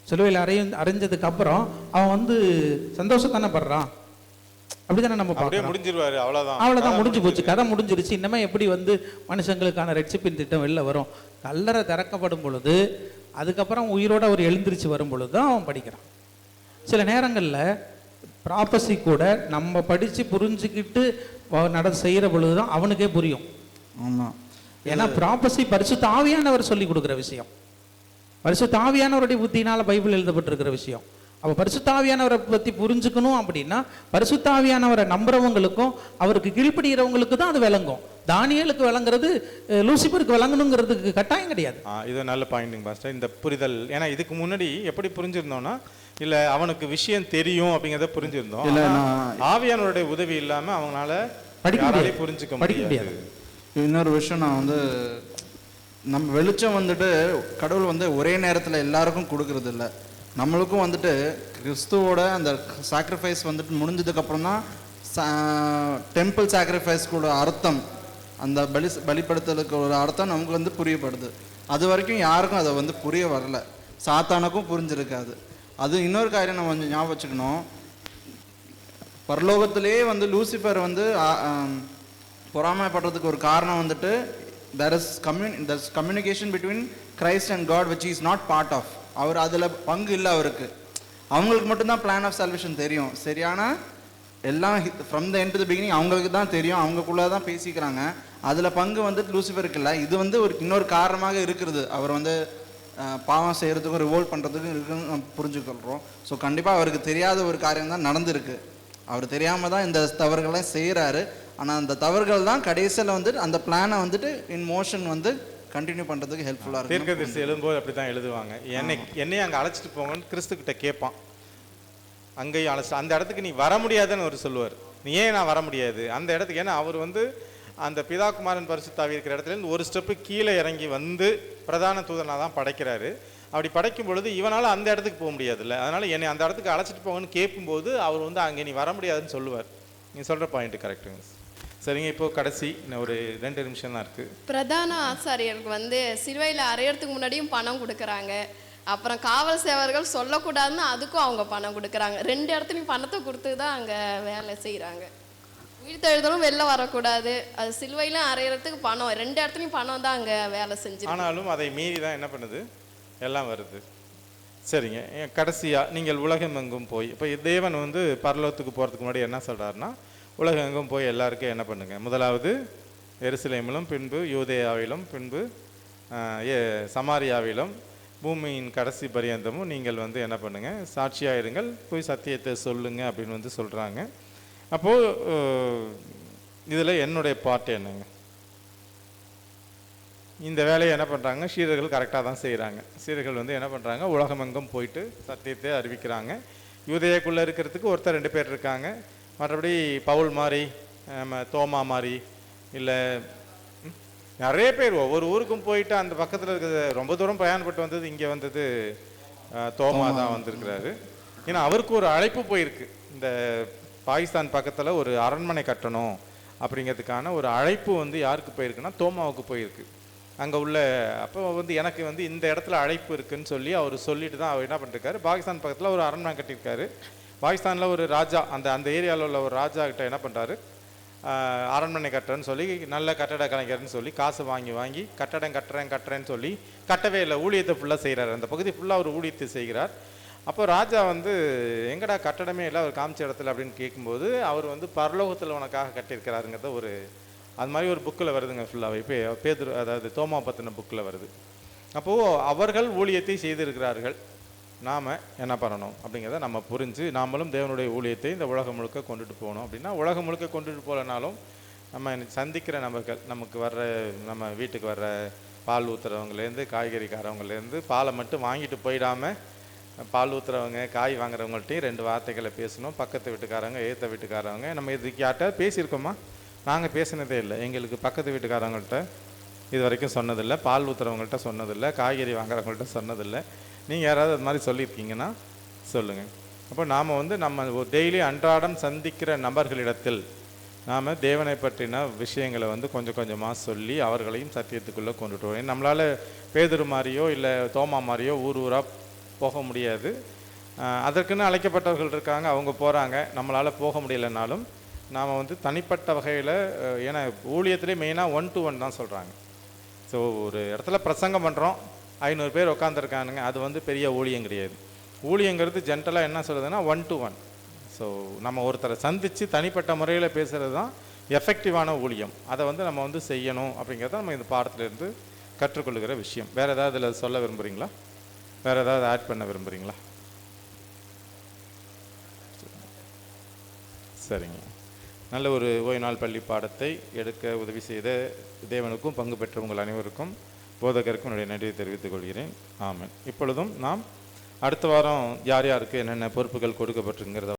சிலுவையில் அரைஞ்சதுக்கு அப்புறம் அவன் வந்து சந்தோஷம் தானே படுறான். அப்படித்தானே நம்ம முடிஞ்சிருவாரு. அவ்வளோதான் முடிஞ்சு போச்சு, கதை முடிஞ்சிருச்சு. இன்னமே எப்படி வந்து மனுஷங்களுக்கான ரட்சிப்பின் திட்டம் வெளில வரும்? கல்லறை திறக்கப்படும் பொழுது அதுக்கப்புறம் உயிரோட அவர் எழுந்திரிச்சு வரும் பொழுது தான் அவன் படிக்கிறான். சில நேரங்களில் ப்ராப்பசி கூட நம்ம படித்து புரிஞ்சுக்கிட்டு செய்கிற பொழுது தான் அவனுக்கே புரியும். ஆமாம், ஏன்னா ப்ராப்பசி பரிசுத்த ஆவியானவர் சொல்லி கொடுக்குற விஷயம், பரிசுத்த ஆவியானவருடைய புத்தியினால் பைபிள் எழுதப்பட்டிருக்கிற விஷயம். அப்போ பரிசுத்த ஆவியானவரை பற்றி புரிஞ்சுக்கணும் அப்படின்னா பரிசுத்த ஆவியானவரை நம்புறவங்களுக்கும் அவருக்கு கீழ்ப்படுகிறவங்களுக்கு தான் அது விளங்கும். தானியேலுக்கு விளங்குறது லூசிபருக்கு விளங்கணுங்கிறதுக்கு கட்டாயம் கிடையாது. இது நல்ல பாயிண்டிங் பாஸ்டர், இந்த புரிதல். ஏன்னா இதுக்கு முன்னாடி எப்படி புரிஞ்சிருந்தோம்னா, இல்லை அவனுக்கு விஷயம் தெரியும் அப்படிங்கிறத புரிஞ்சிருந்தோம். இல்லை, ஆவியானவருடைய உதவி இல்லாமல் அவங்களால புரிஞ்சுக்க முடியாது. இன்னொரு விஷயம், நான் வந்து நம்ம வெளிச்சம் வந்துட்டு கடவுள் வந்து ஒரே நேரத்தில் எல்லாருக்கும் கொடுக்கறது இல்லை. நம்மளுக்கும் வந்துட்டு கிறிஸ்துவோட அந்த சாக்ரிஃபைஸ் வந்துட்டு முடிஞ்சதுக்கப்புறம் தான் டெம்பிள் சாக்ரிஃபைஸ் கூட அர்த்தம், அந்த பலிப்படுத்தலுக்கு ஒரு அர்த்தம் நமக்கு வந்து புரியப்படுது. அது வரைக்கும் யாருக்கும் அதை வந்து புரிய வரல, சாத்தானுக்கும் புரிஞ்சிருக்காது. அது இன்னொரு காரியம் நம்ம கொஞ்சம் ஞாபகம் வச்சுக்கணும். பரலோகத்திலே வந்து லூசிஃபர் வந்து பொறாமைப்படுறதுக்கு ஒரு காரணம் வந்துட்டு there's communication between Christ and God which he is not part of. அவர் அதில் பங்கு இல்லை. அவங்களுக்கு மட்டும்தான் பிளான் ஆஃப் சால்வேஷன் தெரியும். சரியான எல்லாம் from the end to the beginning அவங்களுக்கு தான் தெரியும், அவங்களுக்குள்ளே தான் பேசிக்கிறாங்க. அதில் பங்கு வந்துட்டு லூசிஃபருக்கு இல்லை. இது வந்து இன்னொரு காரணமாக இருக்கிறது. அவர் வந்து பாவம் செய்கிறதுக்கும் ரிவோல்ட் பண்ணுறதுக்கும் இருக்குன்னு நம்ம புரிஞ்சுக்கொள்கிறோம். ஸோ கண்டிப்பாக அவருக்கு தெரியாத ஒரு காரியம் தான் நடந்திருக்கு. அவர் தெரியாமல் தான் இந்த தவறுகள்லாம் செய்கிறாரு. ஆனால் அந்த தவறுகள் தான் கடைசியில் வந்து அந்த பிளானை வந்துட்டு இன் மோஷன் வந்து கண்டினியூ பண்ணுறதுக்கு ஹெல்ப்ஃபுல்லாக இருக்கும். தீர்க்கதரிசி எழுதும்போது அப்படி தான் எழுதுவாங்க. என்னையும் அங்கே அழைச்சிட்டு போங்கன்னு கிறிஸ்துக்கிட்ட கேட்பான். அங்கேயும் அழைச்சிட்டு அந்த இடத்துக்கு நீ வர முடியாதுன்னு அவர் சொல்லுவார். நீ ஏன் நான் வர முடியாது அந்த இடத்துக்கு? ஏன்னா அவர் வந்து அந்த பிதாகுமாரன் பரிசுத்தாவி இருக்கிற இடத்துலேருந்து ஒரு ஸ்டெப்பு கீழே இறங்கி வந்து பிரதான தூதனாக தான் படைக்கிறாரு. அப்படி படைக்கும் பொழுது இவனால் அந்த இடத்துக்கு போக முடியாதுல்ல, அதனால் என்னை அந்த இடத்துக்கு அழைச்சிட்டு போங்கன்னு கேட்கும்போது அவர் வந்து அங்கே நீ வர முடியாதுன்னு சொல்லுவார். நீங்கள் சொல்கிற பாயிண்ட்டு கரெக்டுங்க. சரிங்க, இப்போ கடைசி இன்னும் ஒரு 2 நிமிஷம் தான் இருக்குது. பிரதான ஆசாரியருக்கு வந்து சிலுவையில் அறையறதுக்கு முன்னாடியும் பணம் கொடுக்குறாங்க, அப்புறம் காவல் சேவர்கள் சொல்லக்கூடாதுன்னு அதுக்கும் அவங்க பணம் கொடுக்குறாங்க. 2 இடத்துலையும் பணத்தை கொடுத்து தான் அங்கே வேலை செய்கிறாங்க. உயிர்த்தெழுதலும் வெளில வரக்கூடாது, அது சிலுவையிலும் அறையறதுக்கு பணம், 2 இடத்துலையும் பணம் தான் அங்கே வேலை செஞ்சு. ஆனாலும் அதை மீறி தான் என்ன பண்ணுது, எல்லாம் வருது. சரிங்க, கடைசியாக நீங்கள் உலகமெங்கும் போய், இப்போ தேவன் வந்து பரலோகத்துக்கு போகிறதுக்கு முன்னாடி என்ன சொல்கிறாருன்னா, உலகெங்கும் போய் எல்லாருக்கும் என்ன பண்ணுங்கள், முதலாவது எருசலேமிலும், பின்பு யூதேயாவிலும், பின்பு சமாரியாவிலும், பூமியின் கடைசி பரியந்தமும் நீங்கள் வந்து என்ன பண்ணுங்கள், சாட்சியாக இருங்கள், போய் சத்தியத்தை சொல்லுங்க அப்படின்னு வந்து சொல்கிறாங்க. அப்போது இதில் என்னுடைய பார்ட் என்னங்க, இந்த வேலையை என்ன பண்ணுறாங்க, சீடர்கள் கரெக்டாக தான் செய்கிறாங்க. சீடர்கள் வந்து என்ன பண்ணுறாங்க, உலகமெங்கும் போயிட்டு சத்தியத்தை அறிவிக்கிறாங்க. யூதேயாக்குள்ளே இருக்கிறதுக்கு ஒருத்தர் 2 பேர் இருக்காங்க, மற்றபடி பவுல் மாதிரி, தோமா மாதிரி, இல்லை நிறைய பேர் ஒவ்வொரு ஊருக்கும் போயிட்டு அந்த பக்கத்தில் இருக்கிறது, ரொம்ப தூரம் பிரயாணப்பட்டு வந்தது, இங்கே வந்தது தோமா தான் வந்திருக்கிறாரு. ஏன்னா அவருக்கு ஒரு அழைப்பு போயிருக்கு, இந்த பாகிஸ்தான் பக்கத்தில் ஒரு அரண்மனை கட்டணும் அப்படிங்கிறதுக்கான ஒரு அழைப்பு வந்து யாருக்கு போயிருக்குன்னா தோமாவுக்கு போயிருக்கு. அங்கே உள்ள அப்போ வந்து எனக்கு வந்து இந்த இடத்துல அழைப்பு இருக்குதுன்னு சொல்லி அவர் சொல்லிட்டு தான் அவர் என்ன பண்ணிருக்காரு, பாகிஸ்தான் பக்கத்தில் ஒரு அரண்மனை கட்டியிருக்காரு. பாகிஸ்தானில் ஒரு ராஜா, அந்த ஏரியாவில் உள்ள ஒரு ராஜா கிட்ட என்ன பண்ணுறாரு, அரண்மனை கட்டுறேன்னு சொல்லி, நல்ல கட்டட கலைஞர்னு சொல்லி காசு வாங்கி கட்டடம் கட்டுறேன்னு சொல்லி கட்டவே இல்லை, ஊழியத்தை ஃபுல்லாக செய்கிறார். அந்த பகுதி ஃபுல்லாக அவர் ஊழியத்தை செய்கிறார். அப்போ ராஜா வந்து எங்கடா கட்டடமே இல்லை அவர் காமிச்ச இடத்துல அப்படின்னு கேட்கும்போது, அவர் வந்து பரலோகத்தில் உனக்காக கட்டியிருக்கிறாருங்கிறத ஒரு அது மாதிரி ஒரு புக்கில் வருதுங்க ஃபுல்லாகவே. இப்போ பேதுரு, அதாவது தோமா பற்றின புக்கில் வருது. அப்போது அவர்கள் ஊழியத்தை செய்திருக்கிறார்கள், நாம் என்ன பண்ணணும் அப்படிங்கிறத நம்ம புரிஞ்சு நாமளும் தேவனுடைய ஊழியத்தை இந்த உலகம் முழுக்க கொண்டுட்டு போகணும். அப்படின்னா உலகம் முழுக்க கொண்டுட்டு போகலனாலும் நம்ம சந்திக்கிற நபர்கள், நமக்கு வர்ற, நம்ம வீட்டுக்கு வர்ற பால் ஊற்றுறவங்கலேருந்து காய்கறிக்காரவங்கலேருந்து பாலை மட்டும் வாங்கிட்டு போயிடாமல், பால் ஊற்றுறவங்க காய் வாங்குறவங்கள்ட்டையும் 2 வார்த்தைகளை பேசணும். பக்கத்து வீட்டுக்காரங்க, ஏற்ற வீட்டுக்காரவங்க, நம்ம இதுக்கு யார்கிட்ட பேசியிருக்கோமா? நாங்கள் பேசினதே இல்லை. எங்களுக்கு பக்கத்து வீட்டுக்காரவங்கள்ட்ட இது வரைக்கும் சொன்னதில்லை, பால் ஊற்றுறவங்கள்ட்ட சொன்னதில்லை, காய்கறி வாங்குறவங்கள்ட்ட சொன்னதில்லை. நீங்கள் யாராவது அது மாதிரி சொல்லியிருக்கீங்கன்னா சொல்லுங்கள். அப்போ நாம் வந்து நம்ம டெய்லி அன்றாடம் சந்திக்கிற நபர்களிடத்தில் நாம் தேவனை பற்றின விஷயங்களை வந்து கொஞ்சம் கொஞ்சமாக சொல்லி அவர்களையும் சத்தியத்துக்குள்ளே கொண்டுட்டு வரோம். நம்மளால் பேதுரு மாதிரியோ இல்லை தோமா மாதிரியோ ஊராக போக முடியாது. அதற்குன்னு அழைக்கப்பட்டவர்கள் இருக்காங்க, அவங்க போகிறாங்க. நம்மளால் போக முடியலைனாலும் நாம் வந்து தனிப்பட்ட வகையில், ஏன்னா ஊழியத்திலே மெயினாக 1 to 1 தான் சொல்கிறாங்க. ஸோ ஒரு இடத்துல பிரசங்கம் பண்ணுறோம், 500 பேர் உட்காந்துருக்கானுங்க, அது வந்து பெரிய ஊழியம் கிடையாது. ஊழியங்கிறது ஜென்ரலாக என்ன சொல்கிறதுனா 1 to 1. ஸோ நம்ம ஒருத்தரை சந்தித்து தனிப்பட்ட முறையில் பேசுகிறது தான் எஃபெக்டிவான ஊழியம். அதை வந்து நம்ம வந்து செய்யணும் அப்படிங்கிறத நம்ம இந்த பாடத்திலேருந்து கற்றுக்கொள்ளுகிற விஷயம். வேறு ஏதாவது இதில் சொல்ல விரும்புகிறீங்களா? வேறு ஏதாவது ஆட் பண்ண விரும்புகிறீங்களா? சரிங்க, நல்ல ஒரு ஓய்வு நாள் பள்ளி பாடத்தை எடுக்க உதவி செய்த தேவனுக்கும் பங்கு பெற்ற உங்கள் அனைவருக்கும் போதகருக்கும் என்னுடைய நன்றியை தெரிவித்துக் கொள்கிறேன். ஆமென். இப்பொழுதும் நாம் அடுத்த வாரம் யார் யாருக்கு என்னென்ன பொறுப்புகள் கொடுக்கப்பட்டிருக்கிறத